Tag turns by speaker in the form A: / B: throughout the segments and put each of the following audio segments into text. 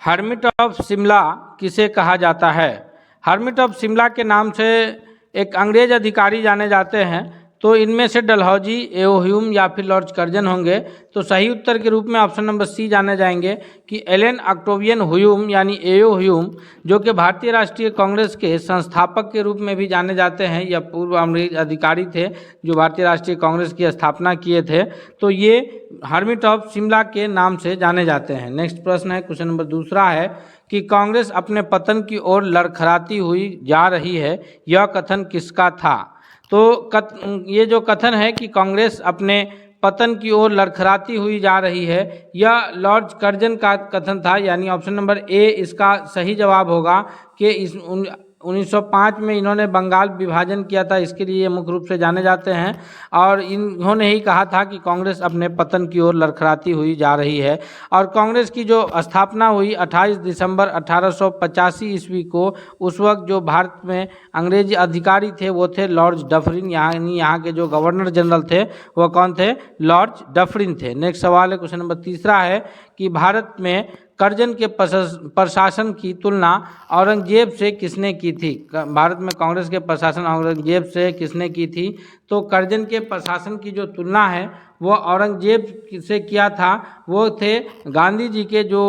A: Hermit of Shimla किसे कहा जाता है? हर्मिट ऑफ शिमला के नाम से एक अंग्रेज अधिकारी जाने जाते हैं। तो इनमें से डलहौजी, एओ ह्यूम या फिर लॉर्ड कर्जन होंगे। तो सही उत्तर के रूप में ऑप्शन नंबर सी जाने जाएंगे कि एलन ऑक्टेवियन ह्यूम यानी एओ ह्यूम, जो कि भारतीय राष्ट्रीय कांग्रेस के संस्थापक के रूप में भी जाने जाते हैं। यह पूर्व अंग्रेज अधिकारी थे जो भारतीय राष्ट्रीय कांग्रेस की स्थापना किए थे। तो ये हर्मिट ऑफ शिमला के नाम से जाने जाते हैं। नेक्स्ट प्रश्न है, क्वेश्चन नंबर दूसरा है कि कांग्रेस अपने पतन की ओर लड़खड़ाती हुई जा रही है, यह कथन किसका था? तो ये जो कथन है कि कांग्रेस अपने पतन की ओर लड़खड़ाती हुई जा रही है, यह लॉर्ड कर्जन का कथन था। यानी ऑप्शन नंबर ए इसका सही जवाब होगा कि 1905 में इन्होंने बंगाल विभाजन किया था, इसके लिए मुख्य रूप से जाने जाते हैं। और इन्होंने ही कहा था कि कांग्रेस अपने पतन की ओर लड़खड़ाती हुई जा रही है। और कांग्रेस की जो स्थापना हुई 28 दिसंबर 1885 ईस्वी को, उस वक्त जो भारत में अंग्रेजी अधिकारी थे वो थे लॉर्ड डफरिन, यानी यहाँ के जो गवर्नर जनरल थे वो कौन थे? लॉर्ड डफरिन थे। नेक्स्ट सवाल है, क्वेश्चन नंबर तीसरा है कि भारत में कर्जन के प्रशासन की तुलना औरंगजेब से किसने की थी? भारत में कांग्रेस के प्रशासन औरंगजेब से किसने की थी? तो कर्जन के प्रशासन की जो तुलना है वो औरंगजेब से किया था। वो थे गांधी जी के जो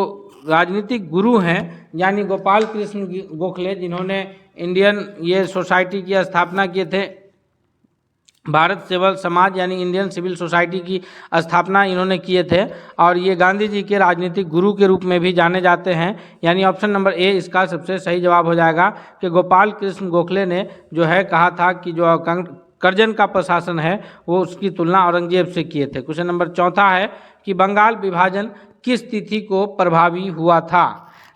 A: राजनीतिक गुरु हैं, यानी गोपाल कृष्ण गोखले, जिन्होंने इंडियन ये सोसाइटी की स्थापना किए थे। भारत सिविल समाज यानी इंडियन सिविल सोसाइटी की स्थापना इन्होंने किए थे। और ये गांधी जी के राजनीतिक गुरु के रूप में भी जाने जाते हैं। यानी ऑप्शन नंबर ए इसका सबसे सही जवाब हो जाएगा कि गोपाल कृष्ण गोखले ने जो है कहा था कि जो कर्जन का प्रशासन है वो उसकी तुलना औरंगजेब से किए थे। क्वेश्चन नंबर चौथा है कि बंगाल विभाजन किस तिथि को प्रभावी हुआ था?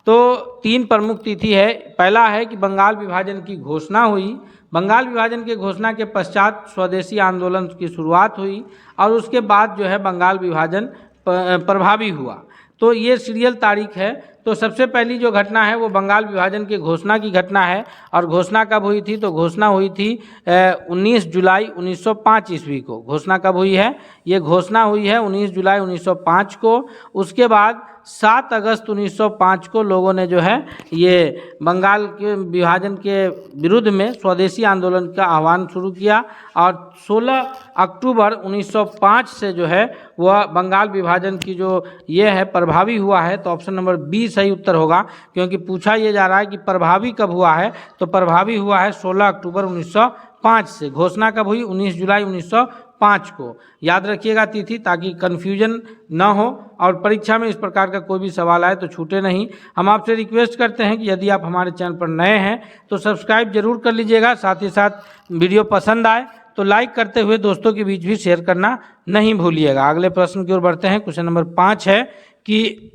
A: तो तीन प्रमुख तिथि है। पहला है कि बंगाल विभाजन की घोषणा हुई, बंगाल विभाजन के घोषणा के पश्चात स्वदेशी आंदोलन की शुरुआत हुई, और उसके बाद जो है बंगाल विभाजन प्रभावी हुआ। तो ये सीरियल तारीख है। तो सबसे पहली जो घटना है वो बंगाल विभाजन के घोषणा की घटना है। और घोषणा कब हुई थी? तो घोषणा हुई थी 19 जुलाई 1905 ईस्वी को। घोषणा कब हुई है? ये घोषणा हुई है 19 जुलाई 1905 को। उसके बाद 7 अगस्त 1905 को लोगों ने जो है ये बंगाल के विभाजन के विरुद्ध में स्वदेशी आंदोलन का आह्वान शुरू किया। और 16 अक्टूबर 1905 से जो है वह बंगाल विभाजन की जो ये है प्रभावी हुआ है। तो ऑप्शन नंबर बी सही उत्तर होगा, क्योंकि पूछा ये जा रहा है कि प्रभावी कब हुआ है। तो प्रभावी हुआ है 16 अक्टूबर 1905 से। घोषणा कब हुई? 19 जुलाई 1905 को। याद रखिएगा तिथि, ताकि कन्फ्यूजन न हो और परीक्षा में इस प्रकार का कोई भी सवाल आए तो छूटे नहीं। हम आपसे रिक्वेस्ट करते हैं कि यदि आप हमारे चैनल पर नए हैं तो सब्सक्राइब जरूर कर लीजिएगा। साथ ही साथ वीडियो पसंद आए तो लाइक करते हुए दोस्तों के बीच भी शेयर करना नहीं भूलिएगा। अगले प्रश्न की ओर बढ़ते हैं। क्वेश्चन नंबर 5 है कि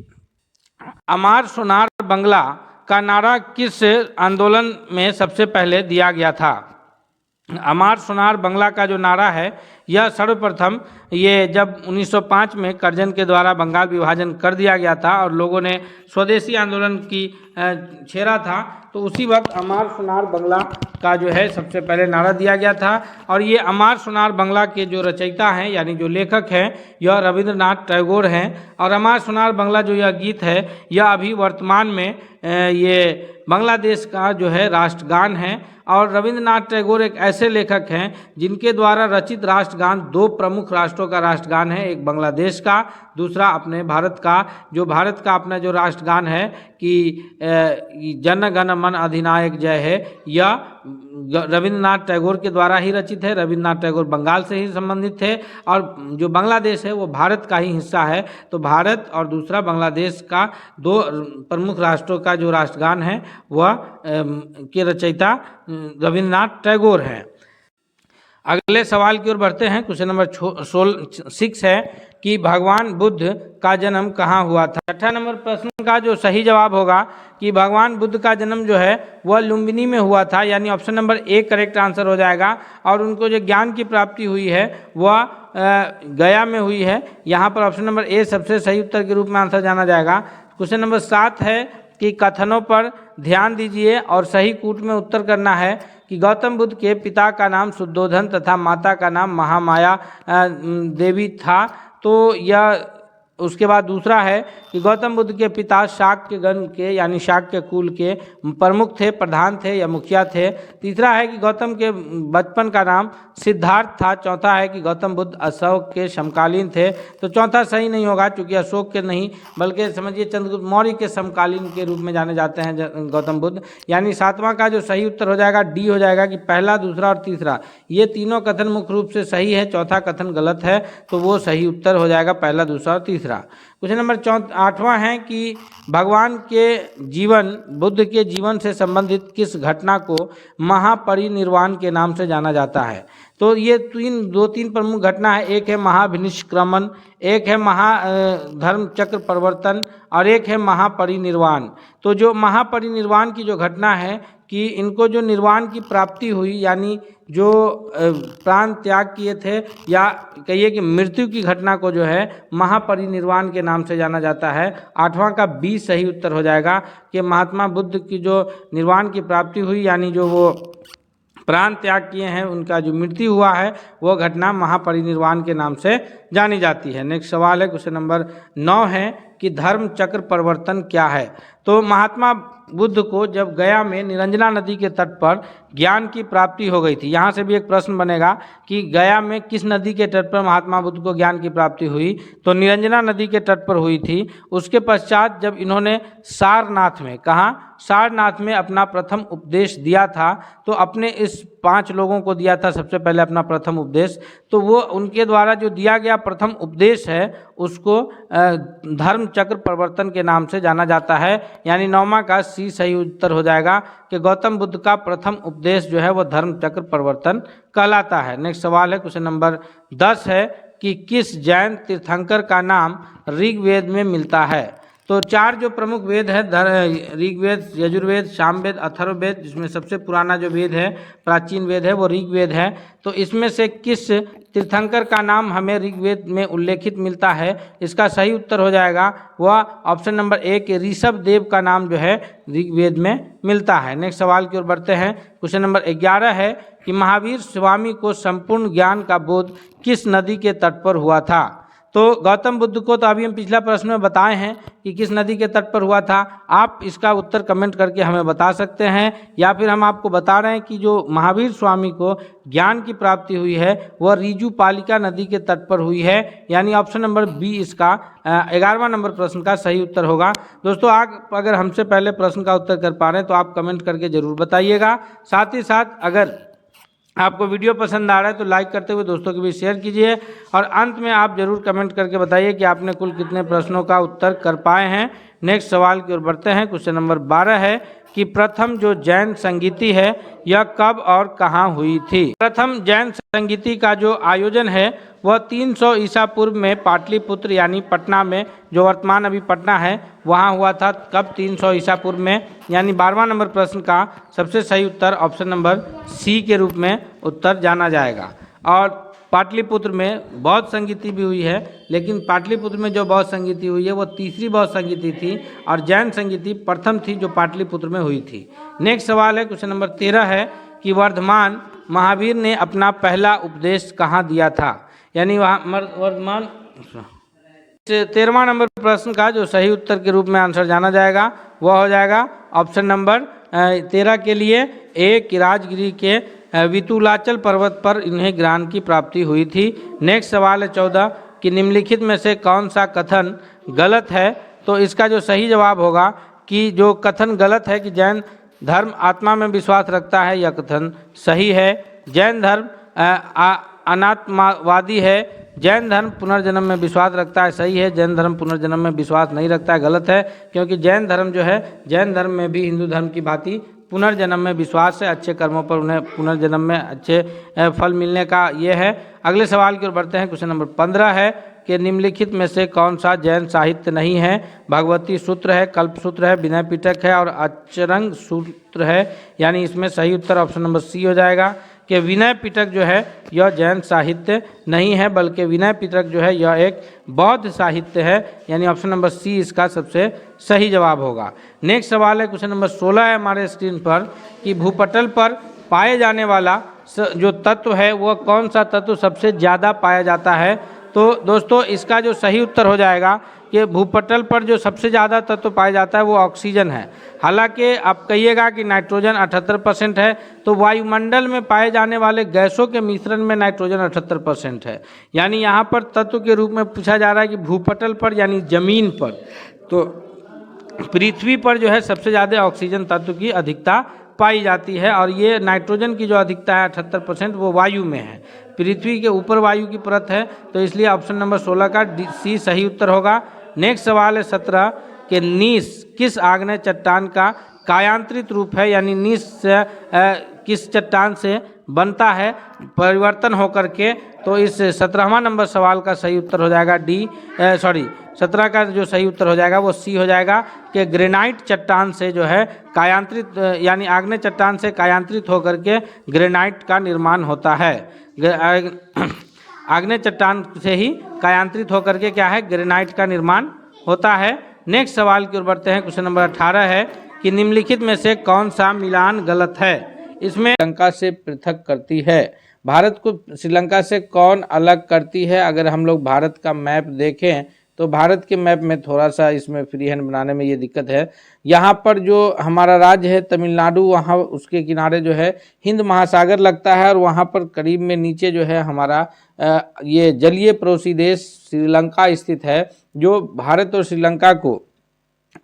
A: अमार सोनार बंगला का नारा किस आंदोलन में सबसे पहले दिया गया था? अमार सोनार बंगला का जो नारा है यह सर्वप्रथम ये जब 1905 में कर्जन के द्वारा बंगाल विभाजन कर दिया गया था और लोगों ने स्वदेशी आंदोलन की छेड़ा था, तो उसी वक्त अमार सोनार बंगला का जो है सबसे पहले नारा दिया गया था। और ये अमार सोनार बंगला के जो रचयिता हैं यानी जो लेखक हैं यह रविंद्रनाथ टैगोर हैं। और अमार सोनार बंगला जो यह गीत है यह अभी वर्तमान में ये बांग्लादेश का जो है राष्ट्रगान है। और रविंद्रनाथ टैगोर एक ऐसे लेखक हैं जिनके द्वारा रचित राष्ट्रगान दो प्रमुख राष्ट्रों का राष्ट्रगान है, एक बांग्लादेश का, दूसरा अपने भारत का। जो भारत का अपना जो राष्ट्रगान है कि जन गण मन अधिनायक जय है, यह रविंद्रनाथ टैगोर के द्वारा ही रचित है। रविंद्रनाथ टैगोर बंगाल से ही संबंधित थे और जो बांग्लादेश है वो भारत का ही हिस्सा है। तो भारत और दूसरा बांग्लादेश का दो प्रमुख राष्ट्रों का जो राष्ट्रगान है वह के रचयिता रविंद्रनाथ टैगोर हैं। अगले सवाल की ओर बढ़ते हैं। क्वेश्चन नंबर 6 है कि भगवान बुद्ध का जन्म कहाँ हुआ था? 6 नंबर प्रश्न का जो सही जवाब होगा कि भगवान बुद्ध का जन्म जो है वह लुम्बिनी में हुआ था। यानी option number A correct answer हो जाएगा। और उनको जो ज्ञान की प्राप्ति हुई है वह गया में हुई है। यहाँ पर ऑप्शन नंबर ए सबसे सही उत्तर के रूप में आंसर जाना जाएगा। क्वेश्चन नंबर 7 है कि कथनों पर ध्यान दीजिए और सही कूट में उत्तर करना है कि गौतम बुद्ध के पिता का नाम शुद्धोधन तथा माता का नाम महामाया देवी था। तो यह उसके बाद दूसरा है कि गौतम बुद्ध के पिता शाक्य गण के यानी शाक्य कुल के प्रमुख थे, प्रधान थे या मुखिया थे। तीसरा है कि गौतम के बचपन का नाम सिद्धार्थ था। चौथा है कि गौतम बुद्ध अशोक के समकालीन थे। तो चौथा सही नहीं होगा, क्योंकि अशोक के नहीं बल्कि समझिए चंद्रगुप्त मौर्य के समकालीन के रूप में जाने जाते हैं गौतम बुद्ध। यानी सातवां का जो सही उत्तर हो जाएगा डी हो जाएगा कि पहला, दूसरा और तीसरा ये तीनों कथन मुख्य रूप से सही है, चौथा कथन गलत है। तो वो सही उत्तर हो जाएगा पहला, दूसरा और तीसरा। क्वेश्चन नंबर 8वां है कि भगवान के जीवन, बुद्ध के जीवन से संबंधित किस घटना को महापरिनिर्वाण के नाम से जाना जाता है। तो ये दो तीन प्रमुख घटना है। एक है महाभिनिष्क्रमण, एक है धर्म चक्र परिवर्तन और एक है महापरिनिर्वाण। तो जो महापरिनिर्वाण की जो घटना है कि इनको जो निर्वाण की प्राप्ति हुई, यानी जो प्राण त्याग किए थे या कहिए कि मृत्यु की घटना को जो है महापरिनिर्वाण के नाम से जाना जाता है। 8वां का बी सही उत्तर हो जाएगा कि महात्मा बुद्ध की जो निर्वाण की प्राप्ति हुई, यानी जो वो प्राण त्याग किए हैं, उनका जो मृत्यु हुआ है वो घटना महापरिनिर्वाण के नाम से जानी जाती है। नेक्स्ट सवाल है, क्वेश्चन नंबर 9 है कि धर्म चक्र परिवर्तन क्या है। तो महात्मा बुद्ध को जब गया में निरंजना नदी के तट पर ज्ञान की प्राप्ति हो गई थी। यहाँ से भी एक प्रश्न बनेगा कि गया में किस नदी के तट पर महात्मा बुद्ध को ज्ञान की प्राप्ति हुई। तो निरंजना नदी के तट पर हुई थी। उसके पश्चात जब इन्होंने सारनाथ में, कहाँ, सारनाथ में अपना प्रथम उपदेश दिया था, तो अपने इस 5 लोगों को दिया था सबसे पहले अपना प्रथम उपदेश। तो वो उनके द्वारा जो दिया गया प्रथम उपदेश है उसको धर्म चक्र परिवर्तन के नाम से जाना जाता है। यानी 9वां का सी सही उत्तर हो जाएगा कि गौतम बुद्ध का प्रथम उपदेश जो है वो धर्म चक्र परिवर्तन कहलाता है। नेक्स्ट सवाल है, क्वेश्चन नंबर 10 है कि किस जैन तीर्थंकर का नाम ऋग्वेद में मिलता है। तो 4 जो प्रमुख वेद है, ऋग्वेद, यजुर्वेद, सामवेद, अथर्ववेद, जिसमें सबसे पुराना जो वेद है, प्राचीन वेद है, वो ऋग्वेद है। तो इसमें से किस तीर्थंकर का नाम हमें ऋग्वेद में उल्लेखित मिलता है। इसका सही उत्तर हो जाएगा वह ऑप्शन नंबर 1 ऋषभ देव का नाम जो है ऋग्वेद में मिलता है। नेक्स्ट सवाल की ओर बढ़ते हैं। क्वेश्चन नंबर 11 है कि महावीर स्वामी को संपूर्ण ज्ञान का बोध किस नदी के तट पर हुआ था। तो गौतम बुद्ध को तो अभी हम पिछला प्रश्न में बताए हैं कि किस नदी के तट पर हुआ था। आप इसका उत्तर कमेंट करके हमें बता सकते हैं, या फिर हम आपको बता रहे हैं कि जो महावीर स्वामी को ज्ञान की प्राप्ति हुई है वह ऋजुपालिका नदी के तट पर हुई है। यानी ऑप्शन नंबर बी इसका 11वां नंबर प्रश्न का सही उत्तर होगा। दोस्तों, आप अगर हमसे पहले प्रश्न का उत्तर कर पा रहे हैं तो आप कमेंट करके ज़रूर बताइएगा। साथ ही साथ अगर आपको वीडियो पसंद आ रहा है तो लाइक करते हुए दोस्तों के बीच शेयर कीजिए, और अंत में आप जरूर कमेंट करके बताइए कि आपने कुल कितने प्रश्नों का उत्तर कर पाए हैं। नेक्स्ट सवाल की ओर बढ़ते हैं। क्वेश्चन नंबर 12 है कि प्रथम जो जैन संगीति है यह कब और कहाँ हुई थी। प्रथम जैन संगीति का जो आयोजन है वह 300 ईसा पूर्व में पाटलिपुत्र यानी पटना में, जो वर्तमान अभी पटना है, वहाँ हुआ था। कब? 300 ईसा पूर्व में। यानी 12वां नंबर प्रश्न का सबसे सही उत्तर ऑप्शन नंबर सी के रूप में उत्तर जाना जाएगा। और पाटलिपुत्र में बौद्ध संगीति भी हुई है, लेकिन पाटलिपुत्र में जो बौद्ध संगीति हुई है वो तीसरी बौद्ध संगीति थी, और जैन संगीति प्रथम थी जो पाटलिपुत्र में हुई थी। नेक्स्ट सवाल है, क्वेश्चन नंबर 13 है कि वर्धमान महावीर ने अपना पहला उपदेश कहाँ दिया था। यानी वर्धमान 13वां नंबर प्रश्न का जो सही उत्तर के रूप में आंसर जाना जाएगा वह हो जाएगा ऑप्शन नंबर 13 के लिए ए, कि राजगिरी के वितुलाचल पर्वत पर इन्हें ज्ञान की प्राप्ति हुई थी। नेक्स्ट सवाल है 14 कि निम्नलिखित में से कौन सा कथन गलत है। तो इसका जो सही जवाब होगा कि जो कथन गलत है कि जैन धर्म आत्मा में विश्वास रखता है, यह कथन सही है। जैन धर्म अनात्मवादी है। जैन धर्म पुनर्जन्म में विश्वास रखता है, सही है। जैन धर्म पुनर्जन्म में विश्वास नहीं रखता है, गलत है। क्योंकि जैन धर्म जो है, जैन धर्म में भी हिंदू धर्म की भांति पुनर्जन्म में विश्वास है, अच्छे कर्मों पर उन्हें पुनर्जन्म में अच्छे फल मिलने का ये है। अगले सवाल की ओर बढ़ते हैं। क्वेश्चन नंबर 15 है कि निम्नलिखित में से कौन सा जैन साहित्य नहीं है। भगवती सूत्र है, कल्प सूत्र है, विनय पिटक है और अचरंग सूत्र है। यानी इसमें सही उत्तर ऑप्शन नंबर सी हो जाएगा कि विनय पिटक जो है यह जैन साहित्य नहीं है, बल्कि विनय पिटक जो है यह एक बौद्ध साहित्य है। यानी ऑप्शन नंबर सी इसका सबसे सही जवाब होगा। नेक्स्ट सवाल है, क्वेश्चन नंबर 16 है हमारे स्क्रीन पर कि भूपटल पर पाए जाने वाला जो तत्व है वह कौन सा तत्व सबसे ज़्यादा पाया जाता है। तो दोस्तों इसका जो सही उत्तर हो जाएगा कि भूपटल पर जो सबसे ज़्यादा तत्व पाया जाता है वो ऑक्सीजन है। हालांकि आप कहिएगा कि नाइट्रोजन 78% है, तो वायुमंडल में पाए जाने वाले गैसों के मिश्रण में नाइट्रोजन 78% है। यानी यहाँ पर तत्व के रूप में पूछा जा रहा है कि भूपटल पर यानी जमीन पर, तो पृथ्वी पर जो है सबसे ज़्यादा ऑक्सीजन तत्व की अधिकता पाई जाती है, और ये नाइट्रोजन की जो अधिकता है 78% वो वायु में है। पृथ्वी के ऊपर वायु की परत है, तो इसलिए ऑप्शन नंबर 16 का सी सही उत्तर होगा। नेक्स्ट सवाल है 17 के नीस किस आग्नेय चट्टान का कायांतरित रूप है, यानी नीस किस चट्टान से बनता है परिवर्तन होकर के। तो इस 17वां नंबर सवाल का सही उत्तर हो जाएगा 17 का जो सही उत्तर हो जाएगा वो सी हो जाएगा कि ग्रेनाइट चट्टान से जो है कायांतरित यानी आग्नेय चट्टान से कायांतरित होकर के ग्रेनाइट का निर्माण होता है। आग्नेय चट्टान से ही कायांतरित होकर के क्या है, ग्रेनाइट का निर्माण होता है। नेक्स्ट सवाल की ओर बढ़ते हैं। क्वेश्चन नंबर 18 है कि निम्नलिखित में से कौन सा मिलान गलत है। इसमें श्रीलंका से पृथक करती है, भारत को श्रीलंका से कौन अलग करती है। अगर हम लोग भारत का मैप देखें तो भारत के मैप में थोड़ा सा इसमें फ्री हैंड बनाने में ये दिक्कत है। यहाँ पर जो हमारा राज्य है तमिलनाडु, वहाँ उसके किनारे जो है हिंद महासागर लगता है, और वहाँ पर करीब में नीचे जो है हमारा ये जलीय पड़ोसी देश श्रीलंका स्थित है, जो भारत और श्रीलंका को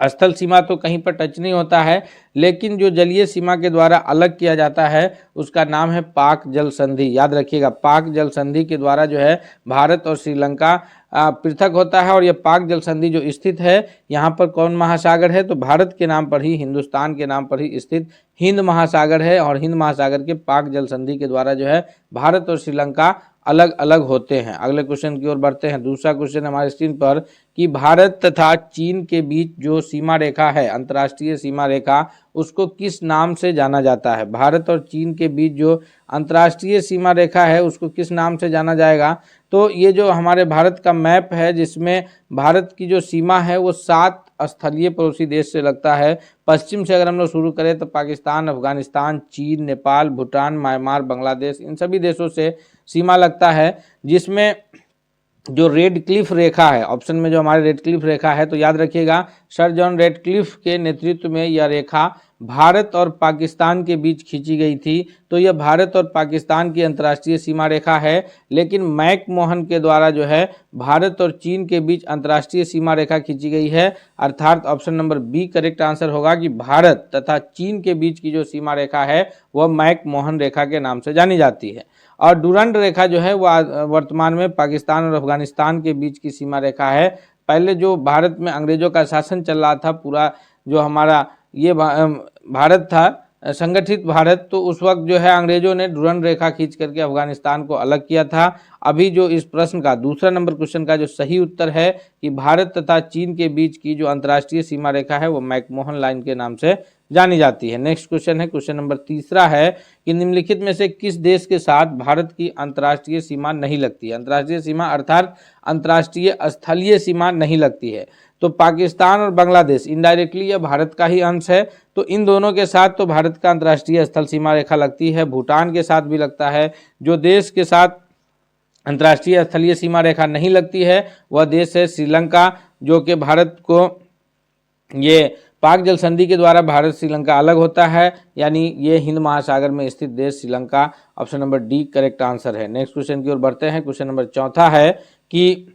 A: स्थल सीमा तो कहीं पर टच नहीं होता है, लेकिन जो जलीय सीमा के द्वारा अलग किया जाता है उसका नाम है पाक जल संधि। याद रखिएगा, पाक जल संधि के द्वारा जो है भारत और श्रीलंका पृथक होता है। और यह पाक जल संधि जो स्थित है यहाँ पर कौन महासागर है, तो भारत के नाम पर ही, हिंदुस्तान के नाम पर ही स्थित हिंद महासागर है, और हिंद महासागर के पाक जल संधि के द्वारा जो है भारत और श्रीलंका अलग अलग होते हैं। अगले क्वेश्चन की ओर बढ़ते हैं। दूसरा क्वेश्चन हमारे स्क्रीन पर कि भारत तथा चीन के बीच जो सीमा रेखा है, अंतर्राष्ट्रीय सीमा रेखा, उसको किस नाम से जाना जाता है। भारत और चीन के बीच जो अंतर्राष्ट्रीय सीमा रेखा है उसको किस नाम से जाना जाएगा। तो ये जो हमारे भारत का मैप है जिसमें भारत की जो सीमा है वो 7 स्थलीय पड़ोसी देश से लगता है। पश्चिम से अगर हम लोग शुरू करें तो पाकिस्तान, अफगानिस्तान, चीन, नेपाल, भूटान, म्यांमार, बांग्लादेश, इन सभी देशों से सीमा लगता है। जिसमें जो रेड क्लिफ रेखा है, ऑप्शन में जो हमारे रेड क्लिफ रेखा है, तो याद रखिएगा सर जॉन रेड क्लिफ के नेतृत्व में यह रेखा भारत और पाकिस्तान के बीच खींची गई थी। तो यह भारत और पाकिस्तान की अंतर्राष्ट्रीय सीमा रेखा है, लेकिन मैक मोहन के द्वारा जो है भारत और चीन के बीच अंतर्राष्ट्रीय सीमा रेखा खींची गई है। अर्थात option number B correct answer होगा कि भारत तथा चीन के बीच की जो सीमा रेखा है वह मैक मोहन रेखा के नाम से जानी जाती है। और डुरंड रेखा जो है वह वर्तमान में पाकिस्तान और अफगानिस्तान के बीच की सीमा रेखा है। पहले जो भारत में अंग्रेजों का शासन चल रहा था, पूरा जो हमारा ये भारत था, संगठित भारत, तो उस वक्त जो है अंग्रेजों ने डुरंड रेखा खींच करके अफगानिस्तान को अलग किया था। अभी जो इस प्रश्न का दूसरा नंबर क्वेश्चन का जो सही उत्तर है कि भारत तथा चीन के बीच की जो अंतर्राष्ट्रीय सीमा रेखा है वो मैकमोहन लाइन के नाम से जानी जाती है। नेक्स्ट क्वेश्चन है, क्वेश्चन नंबर तीसरा है कि निम्नलिखित में से किस देश के साथ भारत की अंतर्राष्ट्रीय सीमा नहीं लगती है। अंतर्राष्ट्रीय सीमा अर्थात अंतर्राष्ट्रीय स्थलीय सीमा नहीं लगती है। तो पाकिस्तान और बांग्लादेश इनडायरेक्टली यह भारत का ही अंश है, तो इन दोनों के साथ तो भारत का अंतर्राष्ट्रीय स्थल सीमा रेखा लगती है। भूटान के साथ भी लगता है। जो देश के साथ अंतर्राष्ट्रीय स्थलीय सीमा रेखा नहीं लगती है वह देश है श्रीलंका, जो कि भारत को ये पाक जल संधि के द्वारा भारत श्रीलंका अलग होता है, यानी ये हिंद महासागर में स्थित देश Sri Lanka. Option number D correct answer है। नेक्स्ट क्वेश्चन की ओर बढ़ते हैं। क्वेश्चन नंबर चौथा है कि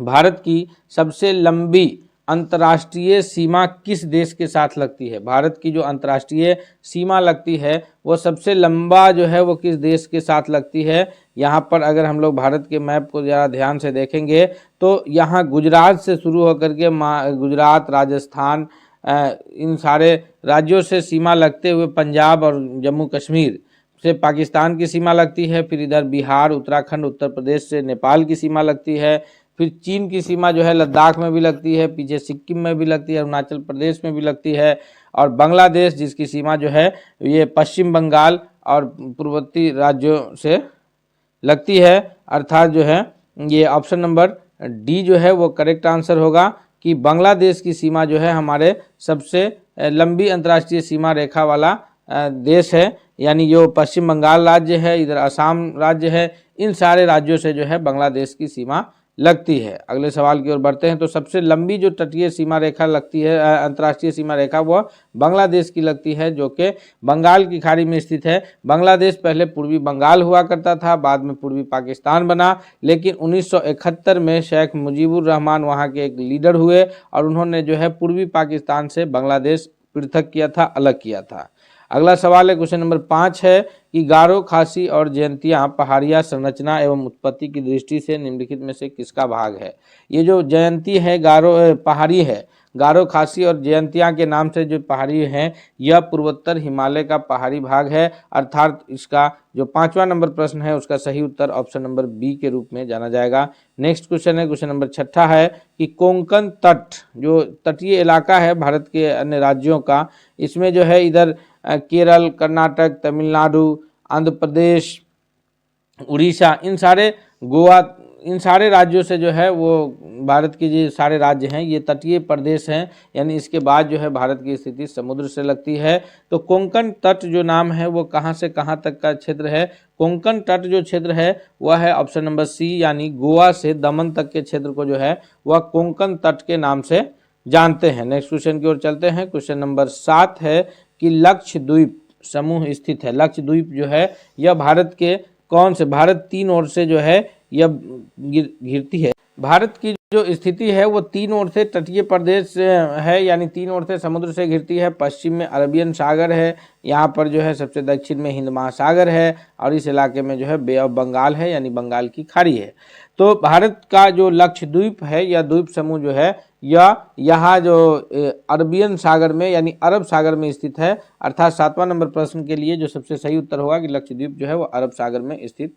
A: भारत की सबसे लंबी अंतर्राष्ट्रीय सीमा किस देश के साथ लगती है। भारत की जो अंतर्राष्ट्रीय सीमा लगती है वो सबसे लंबा जो है वो किस देश के साथ लगती है। यहाँ पर अगर हम लोग भारत के मैप को ज़रा ध्यान से देखेंगे तो यहाँ गुजरात से शुरू होकर के गुजरात, राजस्थान, इन सारे राज्यों से सीमा लगते हुए पंजाब और जम्मू कश्मीर से पाकिस्तान की सीमा लगती है। फिर इधर बिहार, उत्तराखंड, उत्तर प्रदेश से नेपाल की सीमा लगती है। फिर चीन की सीमा जो है लद्दाख में भी लगती है, पीछे सिक्किम में भी लगती है, अरुणाचल प्रदेश में भी लगती है। और बांग्लादेश जिसकी सीमा जो है ये पश्चिम बंगाल और पूर्ववर्ती राज्यों से लगती है। अर्थात जो है ये ऑप्शन नंबर डी जो है वो करेक्ट आंसर होगा कि बांग्लादेश की सीमा जो है हमारे सबसे लंबी अंतर्राष्ट्रीय सीमा रेखा वाला देश है। यानी जो पश्चिम बंगाल राज्य है, इधर असम राज्य है, इन सारे राज्यों से जो है बांग्लादेश की सीमा लगती है। अगले सवाल की ओर बढ़ते हैं। तो सबसे लंबी जो तटीय सीमा रेखा लगती है, अंतर्राष्ट्रीय सीमा रेखा, वो बांग्लादेश की लगती है, जो कि बंगाल की खाड़ी में स्थित है। बांग्लादेश पहले पूर्वी बंगाल हुआ करता था, बाद में पूर्वी पाकिस्तान बना, लेकिन 1971 में शेख मुजीबुर रहमान वहाँ के एक लीडर हुए और उन्होंने जो है पूर्वी पाकिस्तान से बांग्लादेश पृथक किया था, अलग किया था। अगला सवाल है, क्वेश्चन नंबर 5 है कि गारो, खासी और जयंतिया पहाड़िया संरचना एवं उत्पत्ति की दृष्टि से निम्नलिखित में से किसका भाग है। ये जो जयंती है, गारो पहाड़ी है, गारो, खासी और जयंतिया के नाम से जो पहाड़ी है, यह पूर्वोत्तर हिमालय का पहाड़ी भाग है। अर्थात इसका जो 5वां नंबर प्रश्न है उसका सही उत्तर ऑप्शन नंबर बी के रूप में जाना जाएगा। नेक्स्ट क्वेश्चन है, क्वेश्चन नंबर 6 है कि कोंकण तट, जो तटीय इलाका है भारत के अन्य राज्यों का, इसमें जो है इधर केरल, कर्नाटक, तमिलनाडु, आंध्र प्रदेश, उड़ीसा, गोवा, इन सारे राज्यों से जो है वो भारत के जो सारे राज्य हैं ये तटीय प्रदेश हैं, यानी इसके बाद जो है भारत की स्थिति समुद्र से लगती है। तो कोंकण तट जो नाम है वो कहाँ से कहाँ तक का क्षेत्र है। कोंकण तट जो क्षेत्र है वह है ऑप्शन नंबर सी, यानी गोवा से दमन तक के क्षेत्र को जो है वह कोंकण तट के नाम से जानते हैं। नेक्स्ट क्वेश्चन की ओर चलते हैं। क्वेश्चन नंबर 7 है कि लक्षद्वीप समूह स्थित है। लक्षद्वीप जो है यह भारत के कौन से, भारत 3 ओर से जो है यह घिरती है। भारत की जो स्थिति है वो 3 ओर से तटीय प्रदेश है, यानी 3 ओर से समुद्र से घिरती है। पश्चिम में अरबियन सागर है, यहाँ पर जो है सबसे दक्षिण में हिंद महासागर है और इस इलाके में जो है बे ऑफ बंगाल है, यानी बंगाल की खाड़ी है। तो भारत का जो लक्षद्वीप है, यह द्वीप समूह जो है यह यहाँ जो अरबियन सागर में यानी अरब सागर में स्थित है। अर्थात 7वां नंबर प्रश्न के लिए जो सबसे सही उत्तर होगा कि लक्षद्वीप जो है वो अरब सागर में स्थित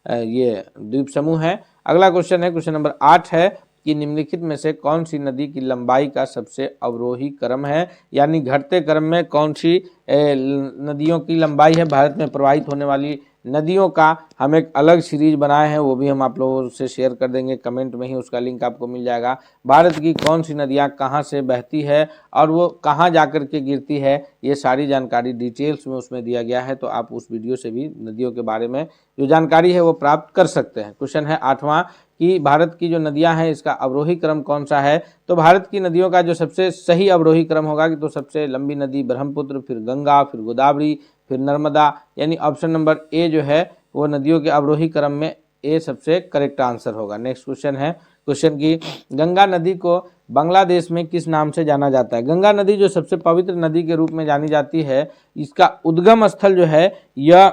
A: ये द्वीप समूह है। अगला क्वेश्चन है, क्वेश्चन नंबर 8 है कि निम्नलिखित में से कौन सी नदी की लंबाई का सबसे अवरोही क्रम है, यानी घटते क्रम में कौन सी नदियों की लंबाई है। भारत में प्रवाहित होने वाली नदियों का हम एक अलग सीरीज बनाए हैं, वो भी हम आप लोगों से शेयर कर देंगे, कमेंट में ही उसका लिंक आपको मिल जाएगा। भारत की कौन सी नदियां कहां से बहती है और वो कहां जाकर के गिरती है, ये सारी जानकारी डिटेल्स में उसमें दिया गया है। तो आप उस वीडियो से भी नदियों के बारे में जो जानकारी है वो प्राप्त कर सकते हैं। क्वेश्चन है 8वां कि भारत की जो नदियां हैं इसका अवरोही क्रम कौन सा है। तो भारत की नदियों का जो सबसे सही अवरोही क्रम होगा कि तो सबसे लंबी नदी ब्रह्मपुत्र, फिर गंगा, फिर गोदावरी, फिर नर्मदा, यानी ऑप्शन नंबर ए जो है वो नदियों के अवरोही क्रम में ए सबसे करेक्ट आंसर होगा। नेक्स्ट क्वेश्चन है, क्वेश्चन की गंगा नदी को बांग्लादेश में किस नाम से जाना जाता है। गंगा नदी जो सबसे पवित्र नदी के रूप में जानी जाती है, इसका उद्गम स्थल जो है यह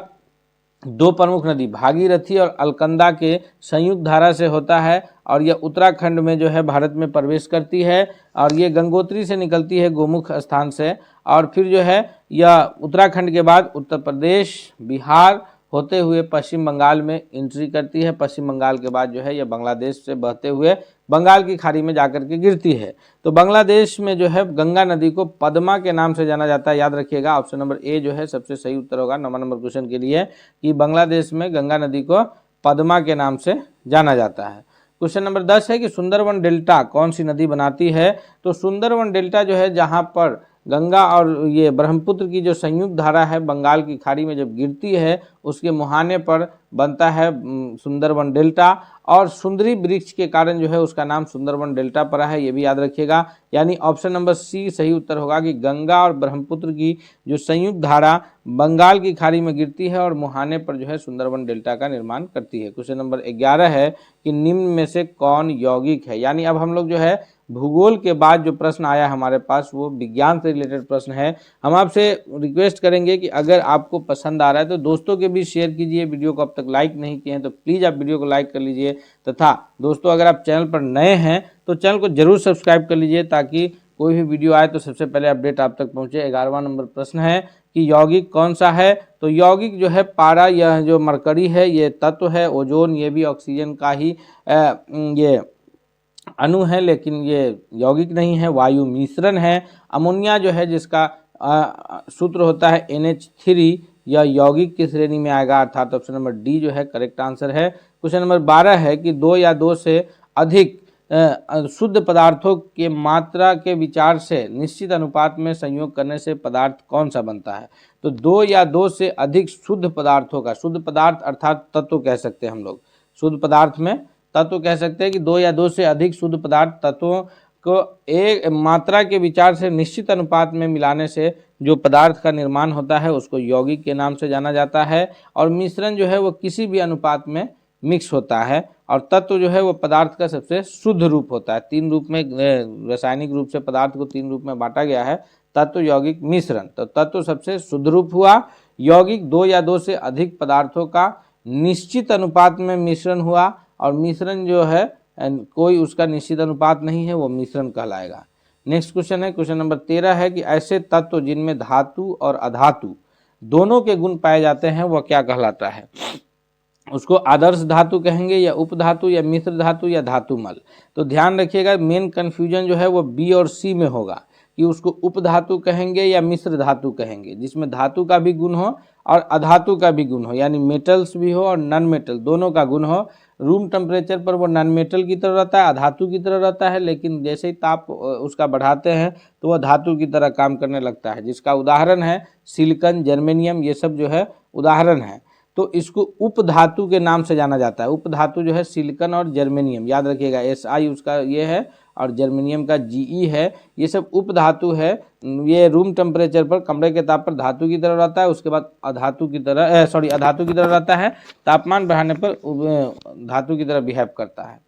A: 2 प्रमुख नदी भागीरथी और अलकनंदा के संयुक्त धारा से होता है और यह उत्तराखंड में जो है भारत में प्रवेश करती है और ये गंगोत्री से निकलती है गोमुख स्थान से, और फिर जो है यह उत्तराखंड के बाद उत्तर प्रदेश, बिहार होते हुए पश्चिम बंगाल में एंट्री करती है। पश्चिम बंगाल के बाद जो है यह बांग्लादेश से बहते हुए बंगाल की खाड़ी में जाकर के गिरती है। तो बांग्लादेश में जो है गंगा नदी को पद्मा के नाम से जाना जाता है, याद रखिएगा। ऑप्शन नंबर ए जो है सबसे सही उत्तर होगा 9वां नंबर क्वेश्चन के लिए कि बांग्लादेश में गंगा नदी को पद्मा के नाम से जाना जाता है। क्वेश्चन नंबर 10 है कि सुंदरवन डेल्टा कौन सी नदी बनाती है। तो सुंदरवन डेल्टा जो है जहाँ पर गंगा और ये ब्रह्मपुत्र की जो संयुक्त धारा है बंगाल की खाड़ी में जब गिरती है उसके मुहाने पर बनता है सुंदरवन डेल्टा, और सुंदरी वृक्ष के कारण जो है उसका नाम सुंदरवन डेल्टा पड़ा है, ये भी याद रखिएगा। यानी ऑप्शन नंबर सी सही उत्तर होगा कि गंगा और ब्रह्मपुत्र की जो संयुक्त धारा बंगाल की खाड़ी में गिरती है और मुहाने पर जो है सुंदरवन डेल्टा का निर्माण करती है। क्वेश्चन नंबर 11 है कि निम्न में से कौन यौगिक है। यानी अब हम लोग जो है भूगोल के बाद जो प्रश्न आया हमारे पास वो विज्ञान से रिलेटेड प्रश्न है। हम आपसे रिक्वेस्ट करेंगे कि अगर आपको पसंद आ रहा है तो दोस्तों के बीच शेयर कीजिए। वीडियो को अब तक लाइक नहीं किए हैं तो प्लीज़ आप वीडियो को लाइक कर लीजिए, तथा दोस्तों अगर आप चैनल पर नए हैं तो चैनल को जरूर सब्सक्राइब कर लीजिए ताकि कोई भी वीडियो आए तो सबसे पहले अपडेट आप तक पहुँचे। 11वां नंबर प्रश्न है कि यौगिक कौन सा है। तो यौगिक जो है पारा, यह जो मरकरी है ये तत्व है, ओजोन ये भी ऑक्सीजन का ही ये अणु है लेकिन ये यौगिक नहीं है, वायु मिश्रण है। अमोनिया जो है जिसका सूत्र होता है NH3, यह यौगिक की श्रेणी में आएगा, अर्थात ऑप्शन नंबर डी जो है करेक्ट आंसर है। क्वेश्चन नंबर 12 है कि 2 या 2 से अधिक शुद्ध पदार्थों के मात्रा के विचार से निश्चित अनुपात में संयोग करने से पदार्थ कौन सा बनता है? तो 2 या 2 से अधिक शुद्ध पदार्थों का, शुद्ध पदार्थ अर्थात तत्व कह सकते हैं हम लोग, शुद्ध पदार्थ में तत्व कह सकते हैं कि 2 या 2 से अधिक शुद्ध पदार्थ तत्वों को एक मात्रा के विचार से निश्चित अनुपात में मिलाने से जो पदार्थ का निर्माण होता है उसको यौगिक के नाम से जाना जाता है। और मिश्रण जो है वो किसी भी अनुपात में मिक्स होता है। और तत्व जो है वो पदार्थ का सबसे शुद्ध रूप होता है। 3 रूप में रासायनिक रूप से पदार्थ को 3 रूप में बांटा गया है, तत्व, यौगिक, मिश्रण। तो तत्व सबसे शुद्ध रूप हुआ, यौगिक 2 या 2 से अधिक पदार्थों का निश्चित अनुपात में मिश्रण हुआ, और मिश्रण जो है कोई उसका निश्चित अनुपात नहीं है, वो मिश्रण कहलाएगा। नेक्स्ट क्वेश्चन है, क्वेश्चन नंबर 13 है कि ऐसे तत्व जिनमें धातु और अधातु दोनों के गुण पाए जाते हैं वह क्या कहलाता है? उसको आदर्श धातु कहेंगे या उपधातु या मिश्र धातु या धातुमल। तो ध्यान रखिएगा, मेन कन्फ्यूजन जो है वो बी और सी में होगा कि उसको उपधातु कहेंगे या मिश्र धातु कहेंगे, जिसमें धातु का भी गुण हो और अधातु का भी गुण हो, यानी मेटल्स भी हो और नॉन मेटल दोनों का गुण हो। रूम टेम्परेचर पर वो नॉन मेटल की तरह रहता है, अधातु की तरह रहता है, लेकिन जैसे ही ताप उसका बढ़ाते हैं तो वह धातु की तरह काम करने लगता है, जिसका उदाहरण है सिलिकॉन, जर्मेनियम, ये सब जो है उदाहरण है। तो इसको उपधातु के नाम से जाना जाता है। उपधातु जो है सिलिकॉन और जर्मेनियम, याद रखिएगा SI उसका ये है और जर्मेनियम का GE है, ये सब उपधातु है। ये रूम टेम्परेचर पर, कमरे के ताप पर धातु की तरह रहता है, उसके बाद अधातु की तरह रहता है, तापमान बढ़ाने पर धातु की तरह बिहेव करता है।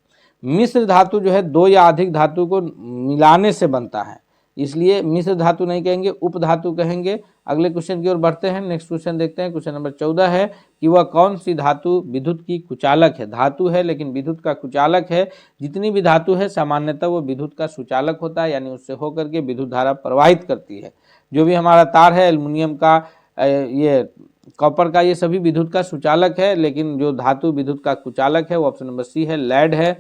A: मिश्र धातु जो है 2 या अधिक धातु को मिलाने से बनता है, इसलिए मिश्र धातु नहीं कहेंगे, उपधातु कहेंगे। अगले क्वेश्चन की ओर बढ़ते हैं। नेक्स्ट क्वेश्चन देखते हैं, क्वेश्चन नंबर 14 है कि वह कौन सी धातु विद्युत की कुचालक है? धातु है लेकिन विद्युत का कुचालक है। जितनी भी धातु है सामान्यतः वो विद्युत का सुचालक होता है, यानी उससे होकर के विद्युत धारा प्रवाहित करती है। जो भी हमारा तार है, एल्युमिनियम का, ये कॉपर का, ये सभी विद्युत का सुचालक है, लेकिन जो धातु विद्युत का कुचालक है वो ऑप्शन नंबर सी है, लेड है।